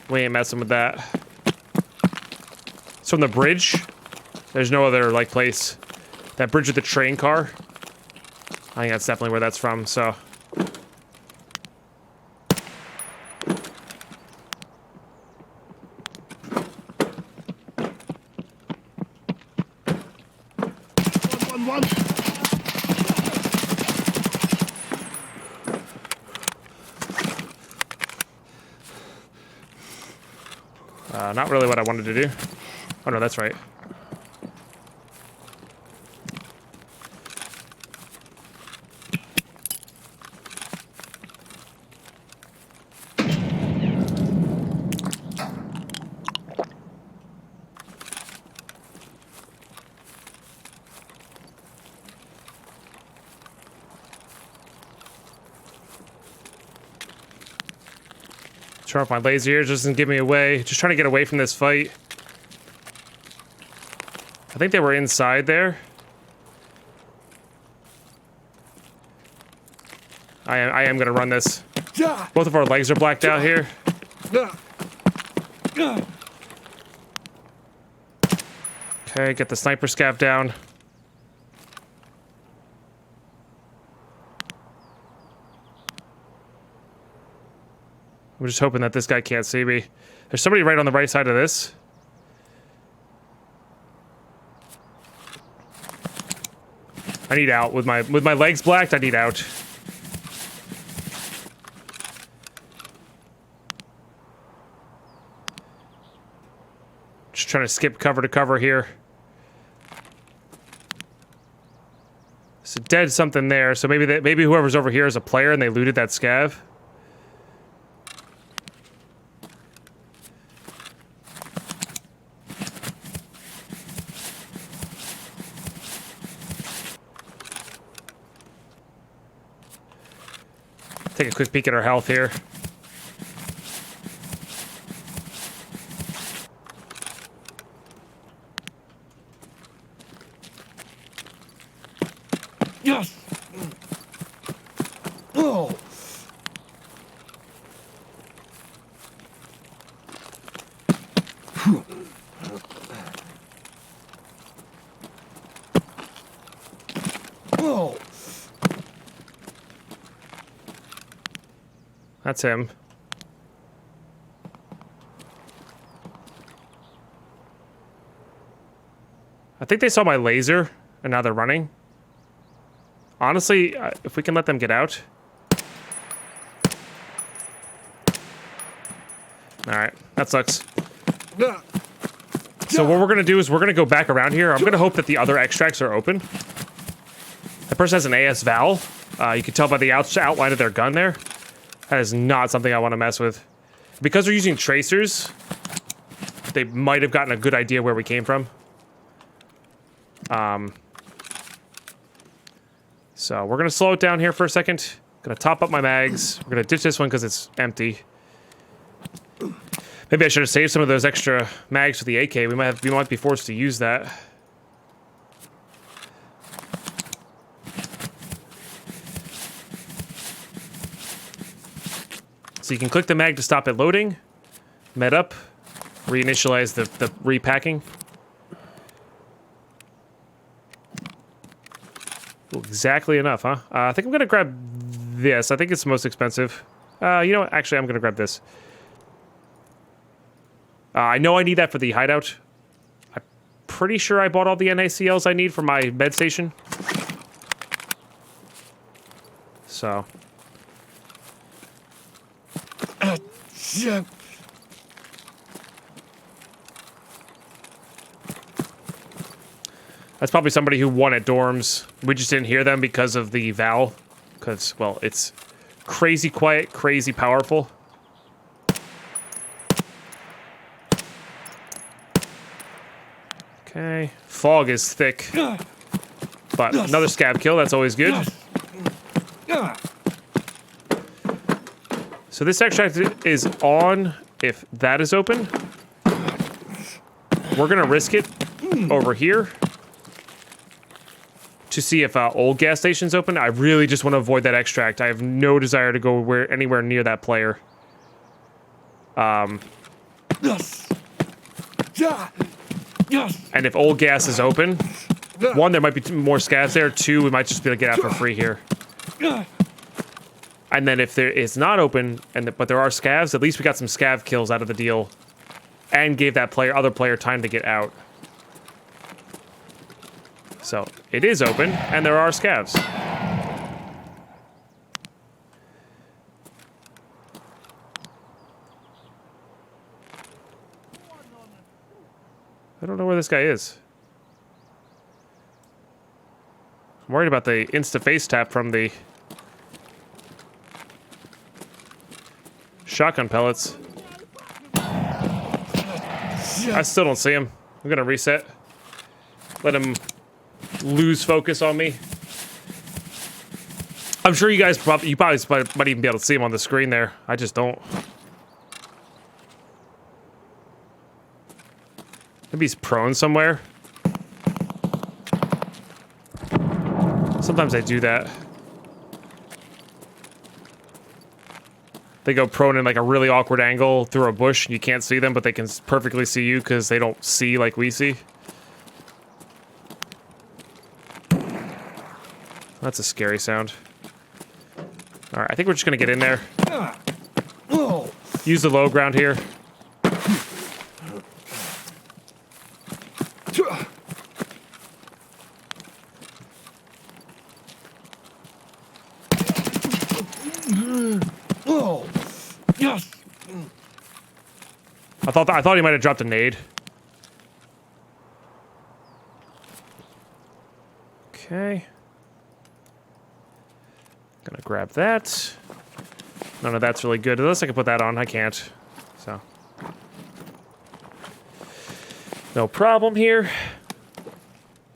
S1: We ain't messing with that. It's from the bridge. There's no other, like, place. That bridge with the train car. I think that's definitely where that's from, so. Not really what I wanted to do. Oh no, that's right. Turn off my laser here, just doesn't give me away. Just trying to get away from this fight. I think they were inside there. I am gonna run this. Both of our legs are blacked out here. Okay, get the sniper scav down. I'm just hoping that this guy can't see me. There's somebody right on the right side of this. I need out. With my legs blacked, I need out. Just trying to skip cover to cover here. So dead something there. So maybe whoever's over here is a player and they looted that scav. Take a quick peek at our health here.
S2: Yes. Oh. Oh.
S1: That's him. I think they saw my laser, and now they're running. Honestly, if we can let them get out. Alright, that sucks. So what we're going to do is we're going to go back around here. I'm going to hope that the other extracts are open. That person has an AS Val. You can tell by the outline of their gun there. That is not something I want to mess with. Because we're using tracers, they might have gotten a good idea where we came from. So we're gonna slow it down here for a second. Gonna top up my mags. We're gonna ditch this one because it's empty. Maybe I should have saved some of those extra mags for the AK. We might be forced to use that. So you can click the mag to stop it loading. Med up. Reinitialize the repacking. Ooh, exactly enough, huh? I think I'm gonna grab this. I think it's the most expensive. You know what? Actually, I'm gonna grab this. I know I need that for the hideout. I'm pretty sure I bought all the NaCls I need for my med station. So. That's probably somebody who won at dorms. We just didn't hear them because of the Val. Because, well, it's crazy quiet, crazy powerful. Okay. Fog is thick. But another scab kill, that's always good. So this extract is on if that is open. We're gonna risk it over here to see if old gas station's open. I really just want to avoid that extract. I have no desire to go anywhere near that player. And if old gas is open, one, there might be more scavs there. Two, we might just be able to get out for free here. And then if it's not open, but there are scavs, at least we got some scav kills out of the deal, and gave that other player time to get out. So it is open, and there are scavs. I don't know where this guy is. I'm worried about the insta-face tap from the shotgun pellets. I still don't see him. I'm gonna reset. Let him lose focus on me. I'm sure you guys probably might even be able to see him on the screen there. I just don't. Maybe he's prone somewhere. Sometimes they do that. They go prone in like a really awkward angle through a bush. You can't see them, but they can perfectly see you because they don't see like we see. That's a scary sound. All right, I think we're just gonna get in there. Use the low ground here. I thought he might have dropped a nade. Okay. Gonna grab that. None of that's really good. Unless I can put that on, I can't. So. No problem here.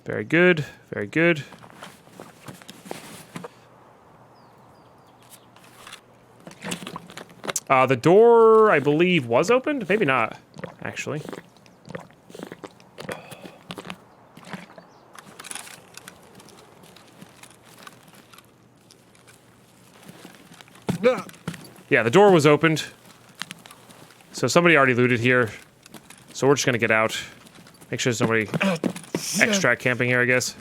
S1: Very good. Very good. The door, I believe, was opened? Maybe not, actually. Yeah, the door was opened. So somebody already looted here. So we're just gonna get out. Make sure there's nobody extract camping here, I guess.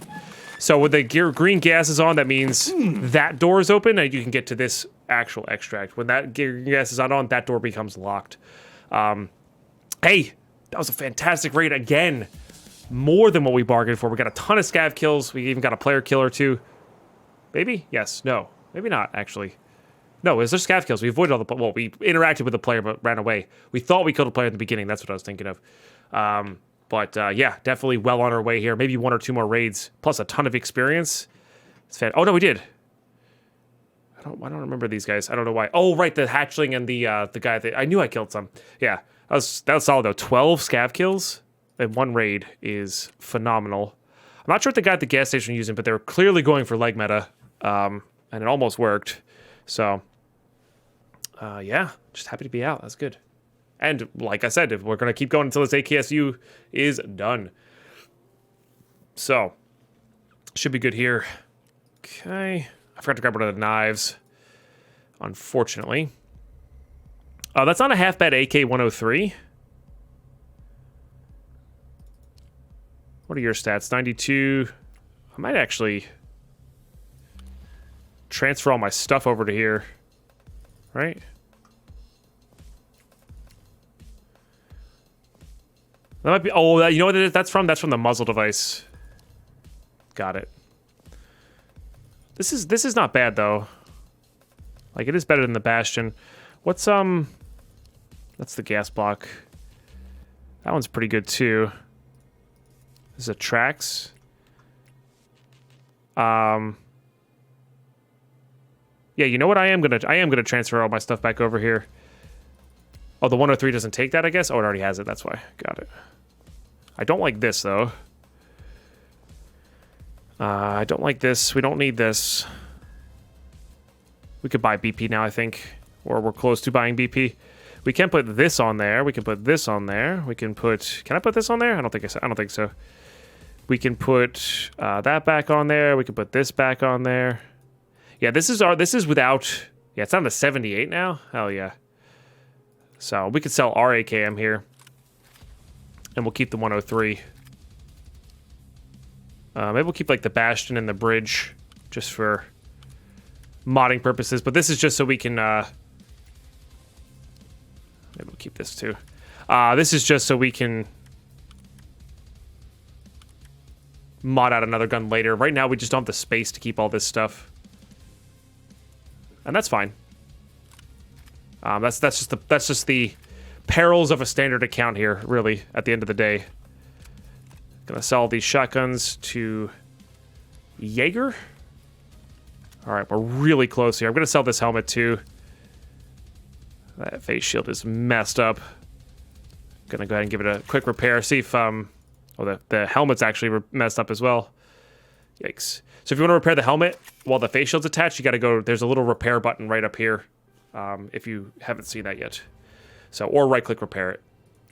S1: So with the green gas is on, that means that door is open and you can get to this actual extract. When that green gas is not on, that door becomes locked. Hey, that was a fantastic raid again. More than what we bargained for. We got a ton of scav kills. We even got a player kill or two. Maybe? Yes. No. Maybe not, actually. No, is there scav kills? We avoided all the... Well, we interacted with the player but ran away. We thought we killed a player in the beginning. That's what I was thinking of. Yeah, definitely well on our way here. Maybe one or two more raids, plus a ton of experience. It's fan. Oh no, we did. I don't remember these guys. I don't know why. Oh right, the hatchling and the guy that I knew I killed some. Yeah, That was solid though. 12 scav kills in one raid is phenomenal. I'm not sure what the guy at the gas station using, but they were clearly going for leg meta, and it almost worked. So, yeah, just happy to be out. That's good. And like I said, we're going to keep going until this AKSU is done. So, should be good here. Okay. I forgot to grab one of the knives, unfortunately. That's not a half bad AK-103. What are your stats? 92. I might actually transfer all my stuff over to here. Right? That might be... Oh, you know what that's from? That's from the muzzle device. Got it. This is not bad, though. Like, it is better than the Bastion. What's, That's the gas block. That one's pretty good, too. This is a Trax. Yeah, you know what? I am gonna transfer all my stuff back over here. Oh, the 103 doesn't take that, I guess? Oh, it already has it. That's why. Got it. I don't like this, though. I don't like this. We don't need this. We could buy BP now, I think. Or we're close to buying BP. We can put this on there. We can put this on there. We can put... Can I put this on there? I don't think so. We can put that back on there. We can put this back on there. Yeah, this is without... Yeah, it's on the 78 now. Hell yeah. So we could sell our AKM here. And we'll keep the 103. Maybe we'll keep like the Bastion and the Bridge just for modding purposes. But this is just so we can... maybe we'll keep this too. This is just so we can mod out another gun later. Right now we just don't have the space to keep all this stuff. And that's fine. That's just the perils of a standard account here, really, at the end of the day. Gonna sell these shotguns to Jaeger. Alright, we're really close here. I'm gonna sell this helmet too. That face shield is messed up. Gonna go ahead and give it a quick repair. See if oh, the helmet's actually messed up as well. Yikes. So if you want to repair the helmet while the face shield's attached, you gotta go, there's a little repair button right up here. If you haven't seen that yet. So, or right click repair it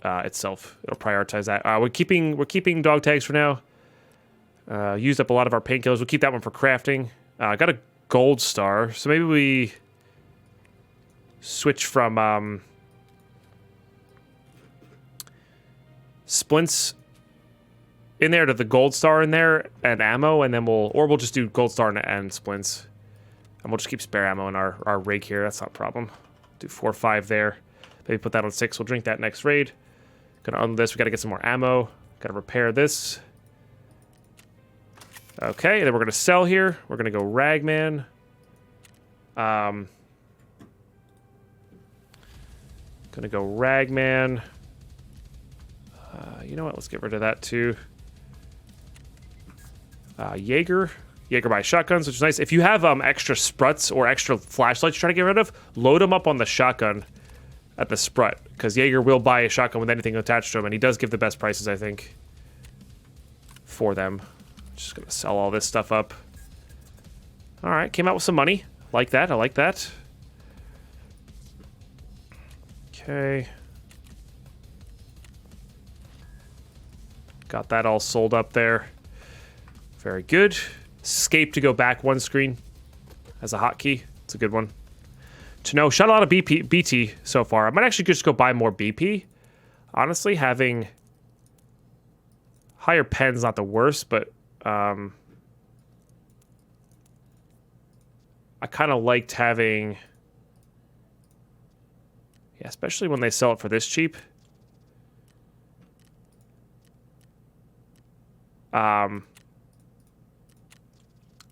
S1: itself. It'll prioritize that. We're keeping dog tags for now. Used up a lot of our painkillers. We'll keep that one for crafting. Got a gold star. So maybe we switch from splints in there to the gold star in there and ammo, and then we'll just do gold star and splints. And we'll just keep spare ammo in our rig here. That's not a problem. Do 4 or 5 there. Maybe put that on 6. We'll drink that next raid. Gonna undo this. We gotta get some more ammo. Gotta repair this. Okay, then we're gonna sell here. We're gonna go Ragman. Gonna go Ragman. You know what? Let's get rid of that too. Jaeger buys shotguns, which is nice. If you have extra spruts or extra flashlights you're trying to get rid of, load them up on the shotgun at the sprut, because Jaeger will buy a shotgun with anything attached to him, and he does give the best prices, I think, for them. Just gonna sell all this stuff up. All right, came out with some money. Like that. I like that. Okay. Got that all sold up there. Very good. Escape to go back one screen as a hotkey. It's a good one to know. Shot a lot of BT so far. I might actually just go buy more BP. Honestly, having higher pen's not the worst, but I kind of liked having, yeah, especially when they sell it for this cheap.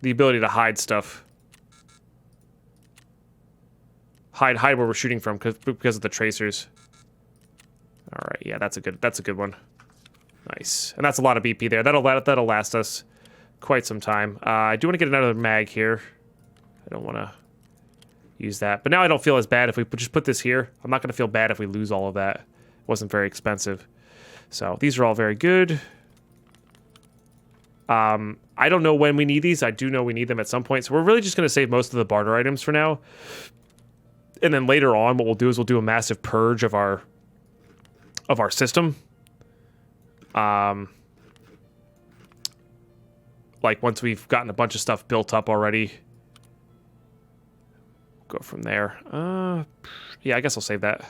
S1: The ability to hide stuff. Hide where we're shooting from because of the tracers. All right, yeah, that's a good one. Nice, and that's a lot of BP there. That'll last us quite some time. I do want to get another mag here. I don't want to use that, but now I don't feel as bad if we just put this here. I'm not going to feel bad if we lose all of that wasn't very expensive. So these are all very good. I don't know when we need these. I do know we need them at some point. So we're really just going to save most of the barter items for now. And then later on, what we'll do is we'll do a massive purge of our system. Like once we've gotten a bunch of stuff built up already. Go from there. Yeah, I guess I'll save that.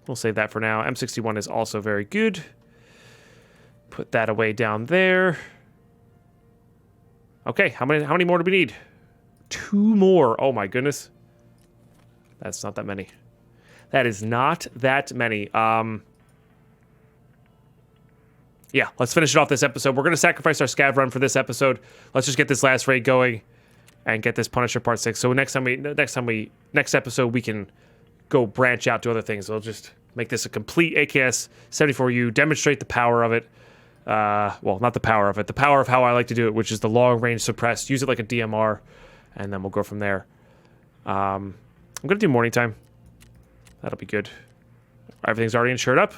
S1: We'll save that for now. M61 is also very good. Put that away down there. Okay, how many more do we need? 2 more. Oh my goodness. That's not that many. That is not that many. Yeah, let's finish it off this episode. We're going to sacrifice our scav run for this episode. Let's just get this last raid going and get this Punisher Part 6. So next episode, we can go branch out to other things. We'll just make this a complete AKS 74U, demonstrate the power of it. Well, not the power of it, the power of how I like to do it, which is the long range suppressed. Use it like a DMR, and then we'll go from there. I'm going to do morning time. That'll be good. Everything's already insured up.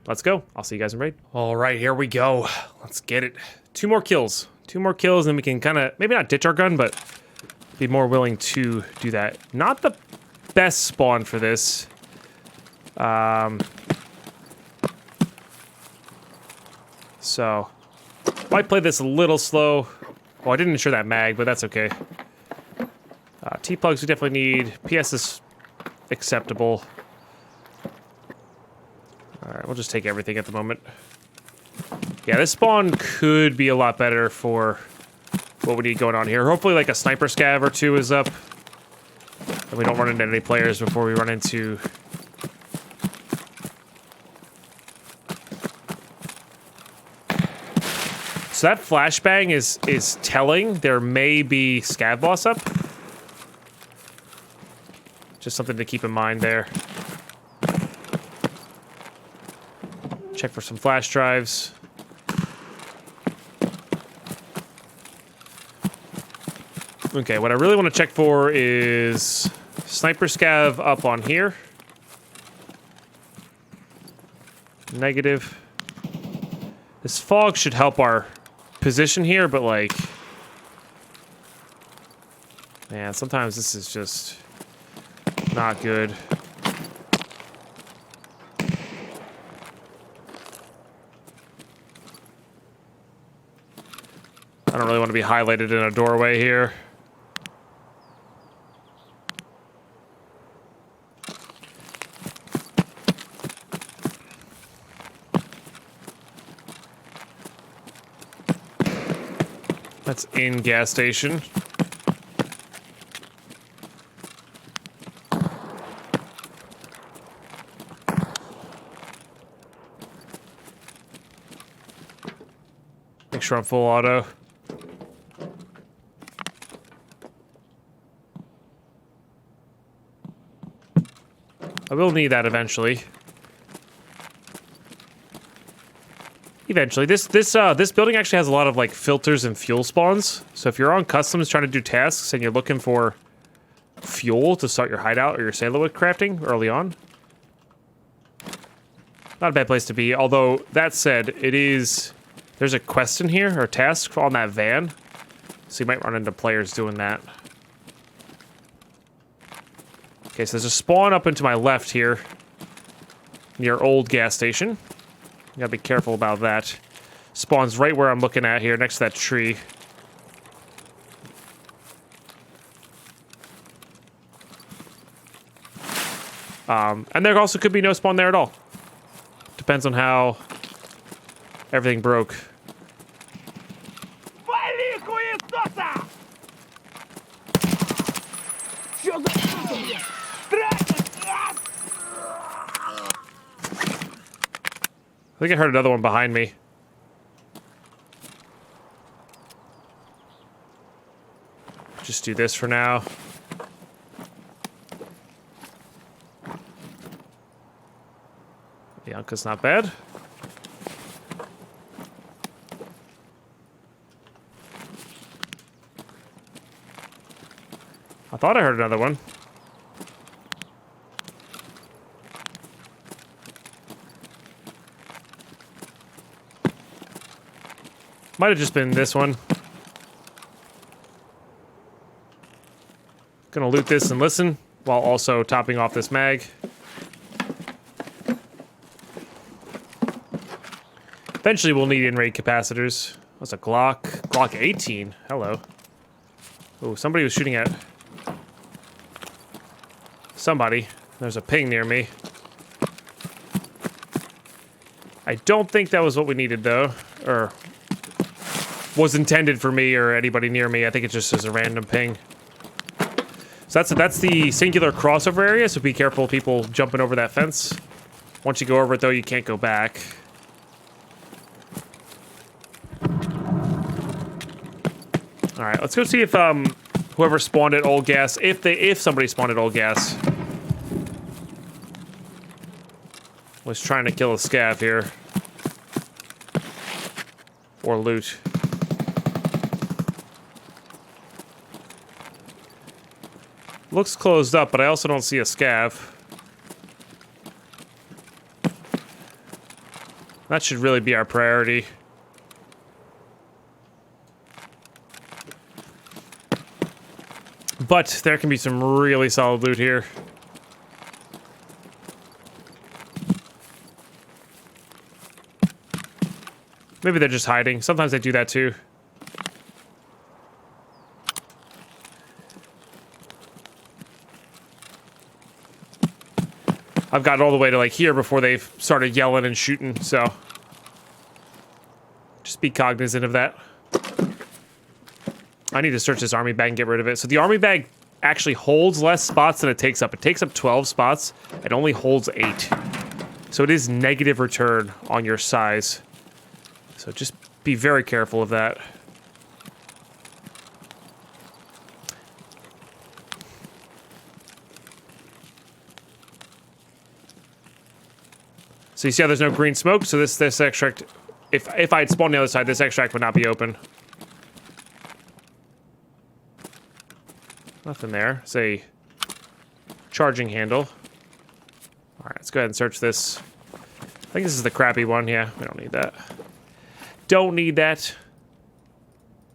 S1: Let's go. I'll see you guys in raid. All right, here we go. Let's get it. 2 more kills. 2 more kills, and then we can kind of, maybe not ditch our gun, but be more willing to do that. Not the best spawn for this. So, might play this a little slow. Well, I didn't insure that mag, but that's okay. T-plugs we definitely need. PS is acceptable. Alright, we'll just take everything at the moment. Yeah, this spawn could be a lot better for what we need going on here. Hopefully, like, a sniper scav or 2 is up. And we don't run into any players before we run into... So that flashbang is telling there may be scav boss up. Just something to keep in mind there. Check for some flash drives. Okay, what I really want to check for is sniper scav up on here. Negative. This fog should help our position here, but like, man, sometimes this is just not good. I don't really want to be highlighted in a doorway here. That's in gas station. Make sure I'm full auto. I will need that eventually. Eventually, this building actually has a lot of like filters and fuel spawns. So if you're on customs trying to do tasks and you're looking for fuel to start your hideout or your sandalwood crafting early on, not a bad place to be. Although that said, there's a quest in here or a task on that van, so you might run into players doing that. Okay, so there's a spawn up into my left here near old gas station. You gotta be careful about that. Spawns right where I'm looking at here, next to that tree. And there also could be no spawn there at all. Depends on how everything broke. I think I heard another one behind me. Just do this for now. The Anka's not bad. I thought I heard another one. Might have just been this one. Gonna loot this and listen, while also topping off this mag. Eventually we'll need in-raid capacitors. That's a Glock. Glock 18. Hello. Oh, somebody was shooting at... somebody. There's a ping near me. I don't think that was what we needed, though. Or... was intended for me or anybody near me. I think it just is a random ping. So that's the singular crossover area, so be careful people jumping over that fence. Once you go over it, though, you can't go back. Alright, let's go see if whoever spawned at Old Gas, if somebody spawned at Old Gas, was trying to kill a scav here. Or loot. Looks closed up, but I also don't see a scav. That should really be our priority. But there can be some really solid loot here. Maybe they're just hiding. Sometimes they do that too. I've gotten all the way to like here before they've started yelling and shooting, so just be cognizant of that. I need to search this army bag and get rid of it. So the army bag actually holds less spots than it takes up. It takes up 12 spots. It only holds 8. So it is negative return on your size. So just be very careful of that. So you see how there's no green smoke? So this extract, if I had spawned on the other side, this extract would not be open. Nothing there. It's a charging handle. Alright, let's go ahead and search this. I think this is the crappy one. Yeah, we don't need that. Don't need that.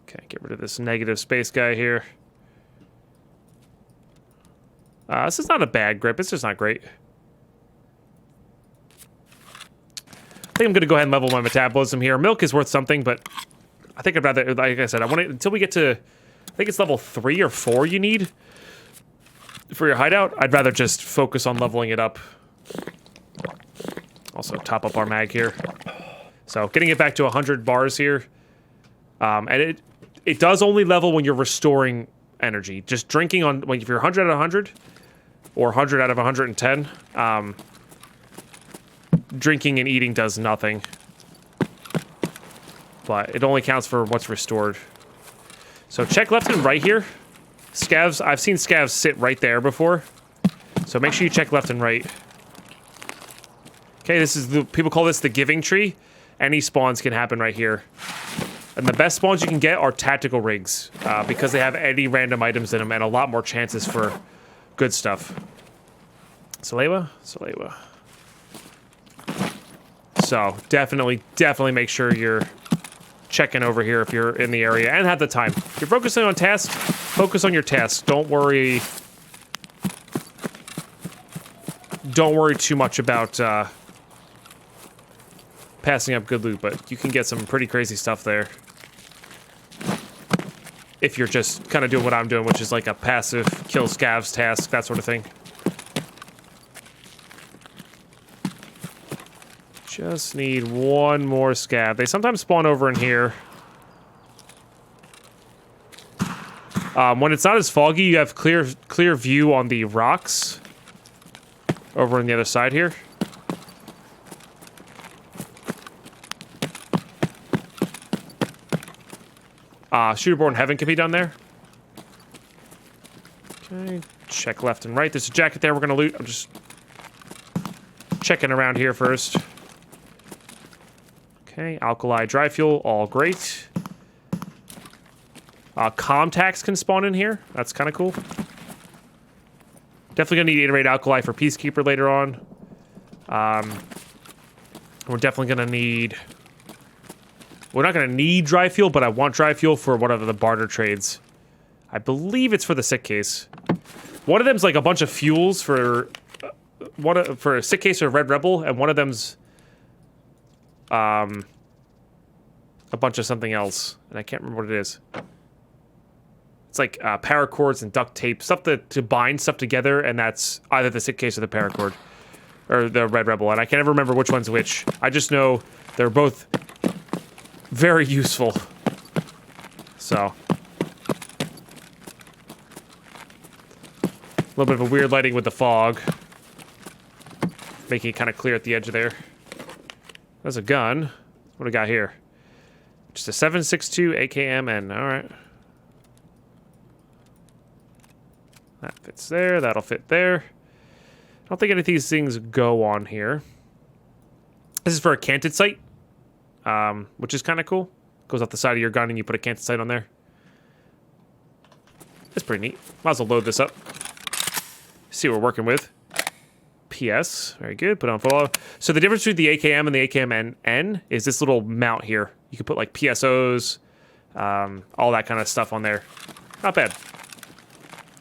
S1: Okay, get rid of this negative space guy here. This is not a bad grip. It's just not great. I think I'm going to go ahead and level my metabolism here. Milk is worth something, but I think I'd rather, like I said, I want it until we get to, I think it's level 3 or 4 you need for your hideout. I'd rather just focus on leveling it up. Also top up our mag here. So getting it back to 100 bars here. And it does only level when you're restoring energy. Just drinking on, if you're 100 out of 100 or 100 out of 110, drinking and eating does nothing. But it only counts for what's restored. So check left and right here. Scavs, I've seen scavs sit right there before. So make sure you check left and right. Okay, this is the, people call this the giving tree. Any spawns can happen right here. And the best spawns you can get are tactical rigs. Because they have any random items in them and a lot more chances for good stuff. Salewa? Salewa. So definitely make sure you're checking over here if you're in the area and have the time. If you're focusing on tasks, focus on your tasks. Don't worry too much about passing up good loot, but you can get some pretty crazy stuff there. If you're just kind of doing what I'm doing, which is like a passive kill scavs task, that sort of thing. Just need one more scav. They sometimes spawn over in here. When it's not as foggy, you have clear view on the rocks over on the other side here. Shooterborn Heaven can be done there. Okay, check left and right. There's a jacket there we're gonna loot. I'm just checking around here first. Okay, alkali dry fuel, all great. Comtax can spawn in here. That's kind of cool. Definitely gonna need iterate alkali for Peacekeeper later on. We're definitely gonna need We're not going to need dry fuel, but I want dry fuel for one of the barter trades. I believe it's for the sick case. One of them's like a bunch of fuels for for a sick case or Red Rebel, and one of them's a bunch of something else, and I can't remember what it is. It's like paracords and duct tape, stuff to bind stuff together, and that's either the sick case or the paracord, or the Red Rebel, and I can't ever remember which one's which. I just know they're both very useful. So, a little bit of a weird lighting with the fog, making it kind of clear at the edge there. There's a gun. What do we got here? Just a 7.62 AKMN. All right. That fits there. That'll fit there. I don't think any of these things go on here. This is for a canted sight, which is kind of cool. Goes off the side of your gun and you put a canted sight on there. That's pretty neat. Might as well load this up. See what we're working with. PS. Very good. Put on full. So the difference between the AKM and the AKMN is this little mount here. You can put like PSOs, all that kind of stuff on there. Not bad.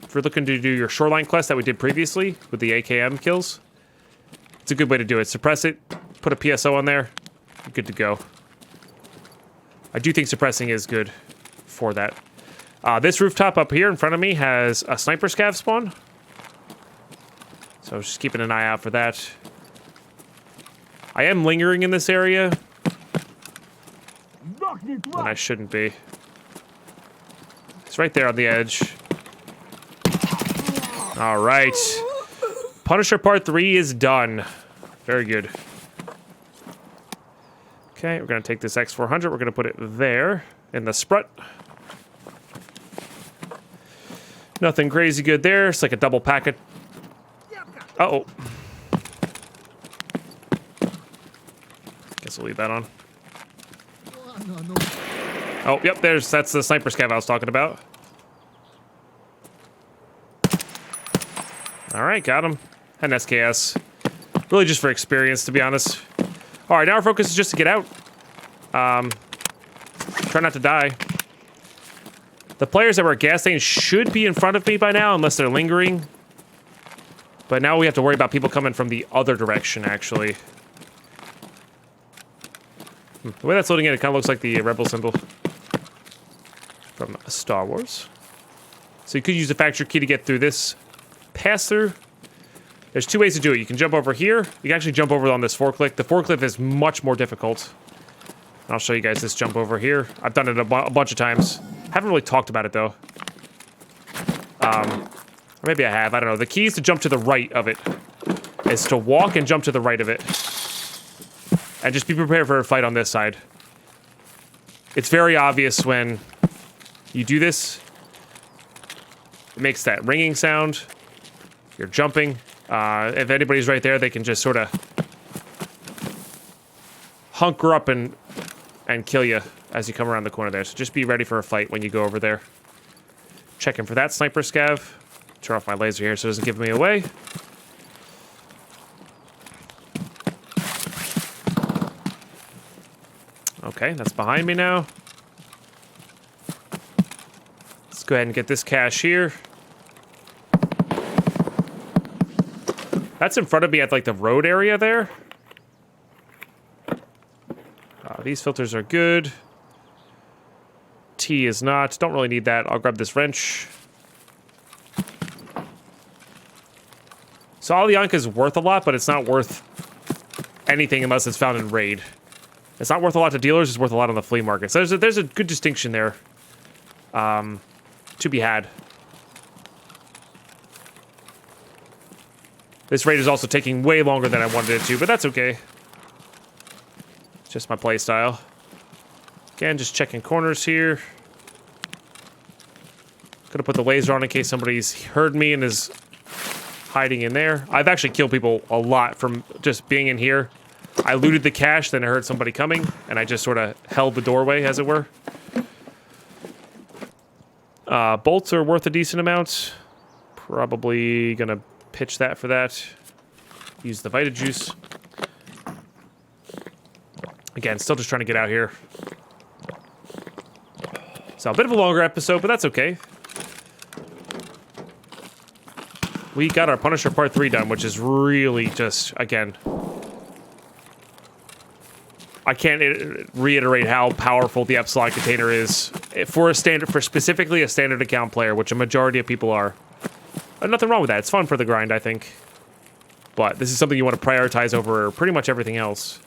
S1: If you're looking to do your shoreline quest that we did previously with the AKM kills, it's a good way to do it. Suppress it, put a PSO on there, you're good to go. I do think suppressing is good for that. This rooftop up here in front of me has a sniper scav spawn. So I was just keeping an eye out for that. I am lingering in this area when I shouldn't be. It's right there on the edge. All right. Punisher Part 3 is done. Very good. Okay, we're going to take this X400. We're going to put it there in the sprut. Nothing crazy good there. It's like a double packet. Uh-oh. Guess we'll leave that on. Oh, yep, that's the sniper scav I was talking about. All right, got him. And SKS. Really just for experience, to be honest. All right, now our focus is just to get out. Try not to die. The players that were at gas stations should be in front of me by now, unless they're lingering. But now we have to worry about people coming from the other direction, actually. The way that's loading in, it kind of looks like the Rebel symbol from Star Wars. So you could use the factory key to get through this pass-through. There's two ways to do it. You can jump over here. You can actually jump over on this forklift. The forklift is much more difficult. I'll show you guys this jump over here. I've done it a bunch of times. Haven't really talked about it, though. Or maybe I have. I don't know. The key is to jump to the right of it. Is to walk and jump to the right of it. And just be prepared for a fight on this side. It's very obvious when you do this. It makes that ringing sound. You're jumping. If anybody's right there, they can just sort of hunker up and kill you as you come around the corner there. So just be ready for a fight when you go over there. Checking for that sniper scav. Turn off my laser here so it doesn't give me away. Okay, that's behind me now. Let's go ahead and get this cache here. That's in front of me at like the road area there. These filters are good. T is not. Don't really need that. I'll grab this wrench. So Alyanka is worth a lot, but it's not worth anything unless it's found in raid. It's not worth a lot to dealers. It's worth a lot on the flea market. So there's a good distinction there to be had. This raid is also taking way longer than I wanted it to, but that's okay. Just my play style. Again, just checking corners here. Gonna put the laser on in case somebody's heard me and is hiding in there. I've actually killed people a lot from just being in here. I looted the cache, then I heard somebody coming, and I just sort of held the doorway, as it were. Bolts are worth a decent amount. Probably gonna pitch that for that. Use the Vita Juice. Again, still just trying to get out here. So a bit of a longer episode, but that's okay. We got our Punisher Part 3 done, which is really just, again, I can't reiterate how powerful the Epsilon container is for specifically a standard account player, which a majority of people are. Nothing wrong with that. It's fun for the grind, I think. But this is something you want to prioritize over pretty much everything else.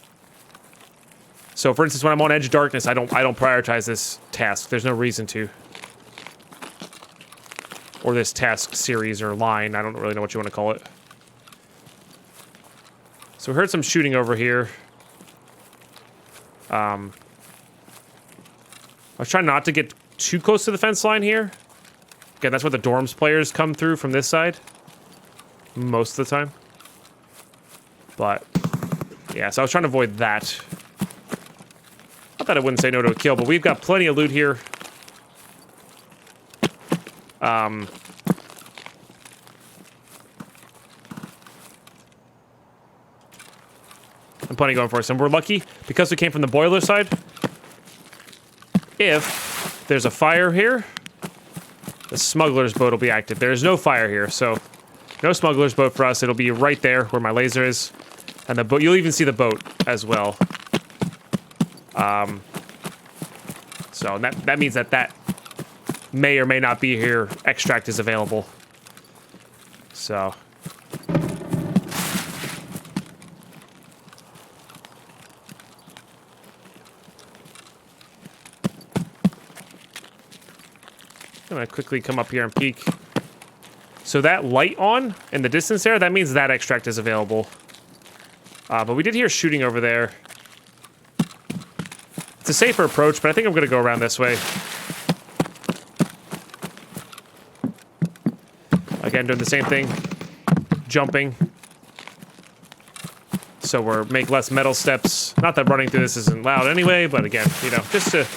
S1: So, for instance, when I'm on Edge of Darkness, I don't prioritize this task. There's no reason to. Or this task series or line. I don't really know what you want to call it. So we heard some shooting over here. I was trying not to get too close to the fence line here. Again, that's where the dorms players come through from this side. Most of the time. But, yeah, so I was trying to avoid that. Not that I wouldn't say no to a kill, but we've got plenty of loot here. And plenty going for us. And we're lucky, because we came from the boiler side, if there's a fire here, the smuggler's boat will be active. There's no fire here, so no smuggler's boat for us. It'll be right there where my laser is. And the boat, you'll even see the boat as well. So that means that may or may not be here. Extract is available. So. I'm gonna quickly come up here and peek. So that light on in the distance there, that means that extract is available. But we did hear shooting over there. It's a safer approach, but I think I'm gonna go around this way. Again, doing the same thing. Jumping. So we're make less metal steps. Not that running through this isn't loud anyway, but again, you know, just to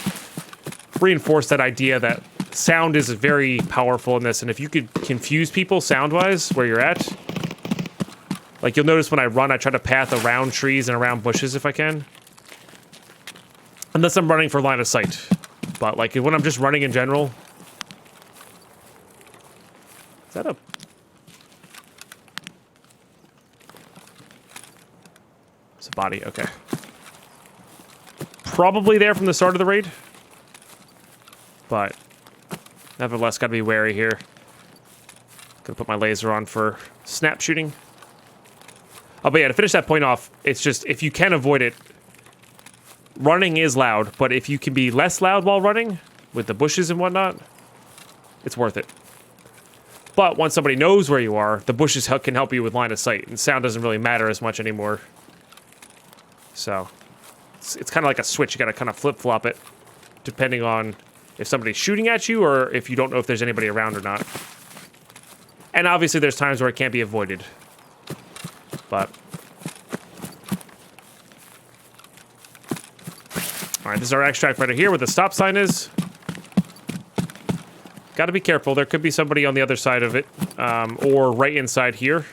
S1: reinforce that idea that sound is very powerful in this, and if you could confuse people sound-wise where you're at, like you'll notice when I run, I try to path around trees and around bushes if I can. Unless I'm running for line of sight. But like when I'm just running in general. Is that a... It's a body, okay. Probably there from the start of the raid. But nevertheless, gotta be wary here. Gonna put my laser on for snap shooting. Oh, but yeah, to finish that point off, it's just, if you can avoid it, running is loud, but if you can be less loud while running, with the bushes and whatnot, it's worth it. But once somebody knows where you are, the bushes can help you with line of sight, and sound doesn't really matter as much anymore. So, it's kind of like a switch, you gotta kind of flip-flop it, depending on if somebody's shooting at you, or if you don't know if there's anybody around or not. And obviously there's times where it can't be avoided. But... Alright, this is our extract right here where the stop sign is. Gotta be careful, there could be somebody on the other side of it. Or right inside here.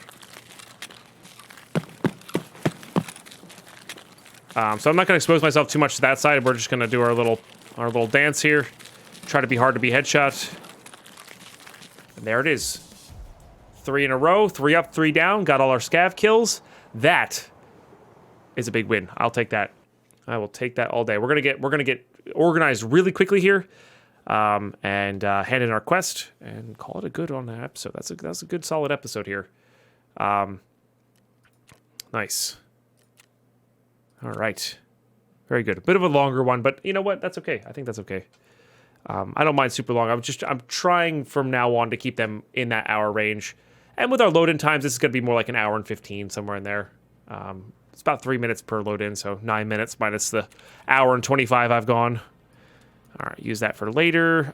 S1: So I'm not gonna expose myself too much to that side. We're just gonna do our little dance here. Try to be hard to be headshot. And there it is. 3 in a row, 3 up, 3 down. Got all our scav kills. That is a big win. I'll take that. I will take that all day. We're gonna get organized really quickly here, and hand in our quest and call it a good on that episode. That's a good solid episode here. Nice. All right, very good. A bit of a longer one, but you know what? That's okay. I think that's okay. I don't mind super long. I'm trying from now on to keep them in that hour range. And with our load-in times, this is going to be more like an hour and 15, somewhere in there. It's about 3 minutes per load-in, so 9 minutes minus the hour and 25 I've gone. All right, use that for later.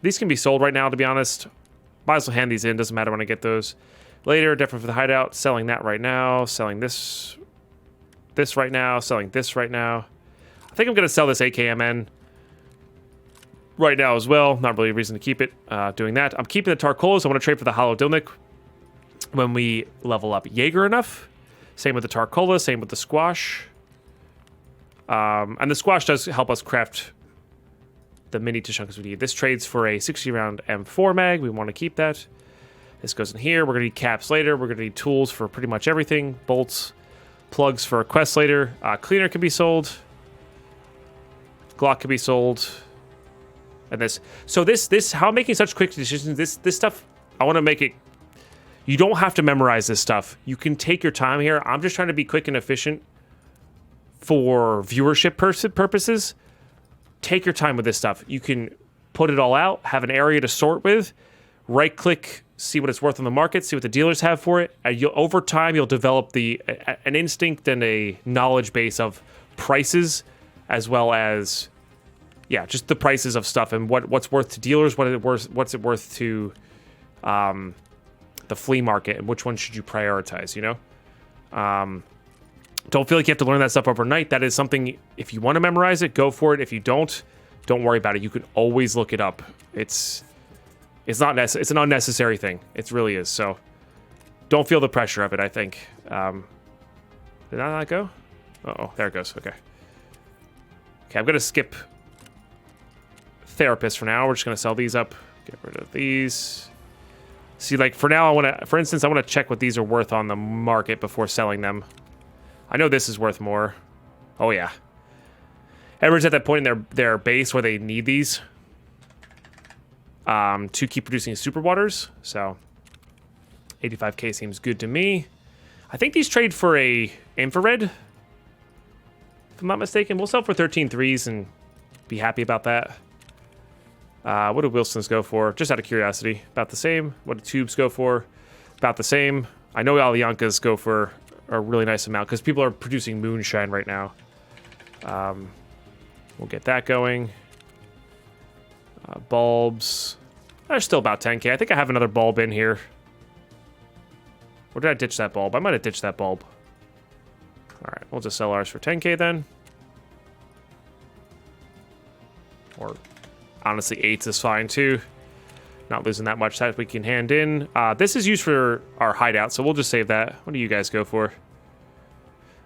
S1: These can be sold right now, to be honest. Might as well hand these in. Doesn't matter when I get those. Later, definitely for the hideout. Selling that right now. Selling this right now. Selling this right now. I think I'm going to sell this AKMN right now as well. Not really a reason to keep it. Doing that. I'm keeping the Tarkolas. I want to trade for the Hollow Dilnik when we level up Jaeger enough. Same with the Tarkola. Same with the Squash. And the Squash does help us craft the mini Tushunkas we need. This trades for a 60 round M4 mag. We want to keep that. This goes in here. We're going to need caps later. We're going to need tools for pretty much everything. Bolts, plugs for a quest later. Cleaner can be sold. Glock can be sold. And this. So this, how I'm making such quick decisions, this stuff, I want to make it, you don't have to memorize this stuff. You can take your time here. I'm just trying to be quick and efficient for viewership purposes. Take your time with this stuff. You can put it all out, have an area to sort with, right click, see what it's worth on the market, see what the dealers have for it. And over time, you'll develop an instinct and a knowledge base of prices, as well as, yeah, just the prices of stuff and what's worth to dealers, what's it worth to the flea market, and which one should you prioritize, you know? Don't feel like you have to learn that stuff overnight. That is something, if you want to memorize it, go for it. If you don't worry about it. You can always look it up. It's not it's an unnecessary thing. It really is. So don't feel the pressure of it, I think. Did that not go? Uh-oh, there it goes. Okay. Okay, I'm going to skip therapist for now. We're just going to sell these up. Get rid of these. See, like, for now, for instance, I want to check what these are worth on the market before selling them. I know this is worth more. Oh, yeah. Everyone's at that point in their base where they need these to keep producing super waters. So 85k seems good to me. I think these trade for a infrared, if I'm not mistaken. We'll sell for 13 threes and be happy about that. What do Wilson's go for? Just out of curiosity. About the same. What do tubes go for? About the same. I know Alyankas go for a really nice amount because people are producing moonshine right now. We'll get that going. Bulbs. They're still about 10k. I think I have another bulb in here. Or did I ditch that bulb? I might have ditched that bulb. Alright, we'll just sell ours for 10k then. Or honestly, 8s is fine too. Not losing that much that we can hand in. This is used for our hideout, so we'll just save that. What do you guys go for?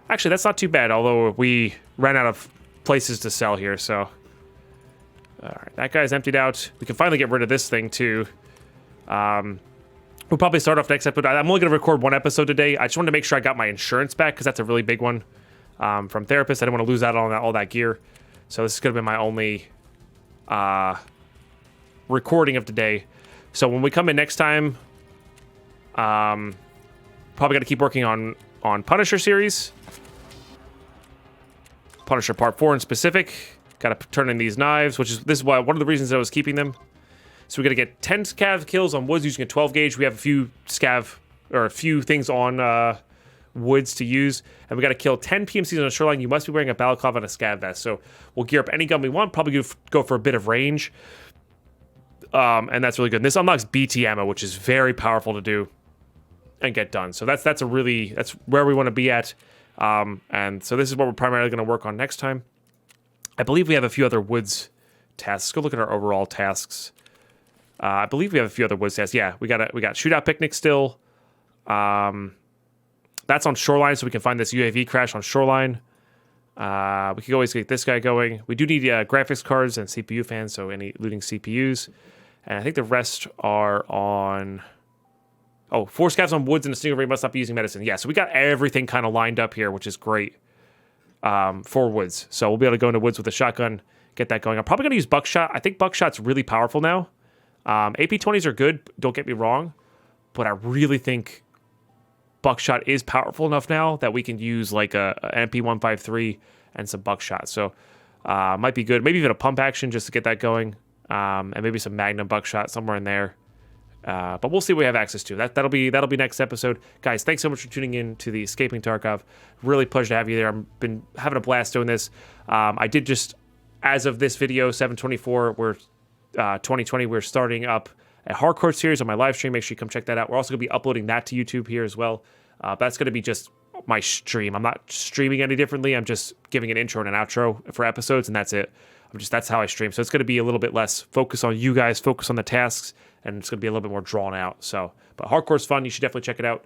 S1: Actually, that's not too bad, although we ran out of places to sell here, so. Alright, that guy's emptied out. We can finally get rid of this thing too. We'll probably start off next episode. I'm only going to record one episode today. I just wanted to make sure I got my insurance back, because that's a really big one from Therapist. I didn't want to lose out on all that gear. So this is going to be my only recording of today. So when we come in next time, probably got to keep working on Punisher series. Punisher Part 4 in specific. Got to turn in these knives, this is why one of the reasons I was keeping them. So we're going to get 10 scav kills on woods using a 12 gauge. We have a few a few things on woods to use. And we got to kill 10 PMCs on a shoreline. You must be wearing a balaclava and a scav vest. So we'll gear up any gun we want. Probably go for a bit of range. And that's really good. And this unlocks BT ammo, which is very powerful to do and get done. So that's where we want to be at. And so this is what we're primarily going to work on next time. I believe we have a few other woods tasks. Let's go look at our overall tasks. I believe we have a few other woods tasks. Yeah, we got shootout picnic still. That's on shoreline, so we can find this UAV crash on shoreline. We could always get this guy going. We do need graphics cards and CPU fans, so any looting CPUs. And I think the rest are on. Oh, 4 scavs on woods and a single raid must not be using medicine. Yeah, so we got everything kind of lined up here, which is great for woods. So we'll be able to go into woods with a shotgun, get that going. I'm probably going to use buckshot. I think buckshot's really powerful now. AP20s are good, don't get me wrong, but I really think buckshot is powerful enough now that we can use like a MP153 and some buckshot. So might be good. Maybe even a pump action just to get that going, and maybe some magnum buckshot somewhere in there. But we'll see what we have access to. That'll be next episode. Guys, thanks so much for tuning in to the Escaping Tarkov. Really pleasure to have you there. I've been having a blast doing this. I did just, as of this video, 7/24, 2020, we're starting up a hardcore series on my live stream. Make sure you come check that out. We're also going to be uploading that to YouTube here as well. That's going to be just my stream. I'm not streaming any differently. I'm just giving an intro and an outro for episodes, and that's it. That's how I stream. So it's going to be a little bit less focus on you guys, focus on the tasks, and it's going to be a little bit more drawn out. So, but hardcore's fun. You should definitely check it out.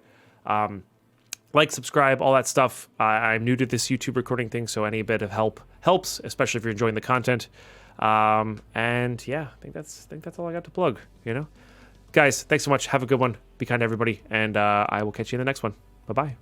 S1: like, subscribe, all that stuff. I'm new to this YouTube recording thing, so any bit of help helps, especially if you're enjoying the content. And yeah, I think that's all I got to plug. Guys, thanks so much. Have a good one. Be kind to everybody, and I will catch you in the next one. Bye bye.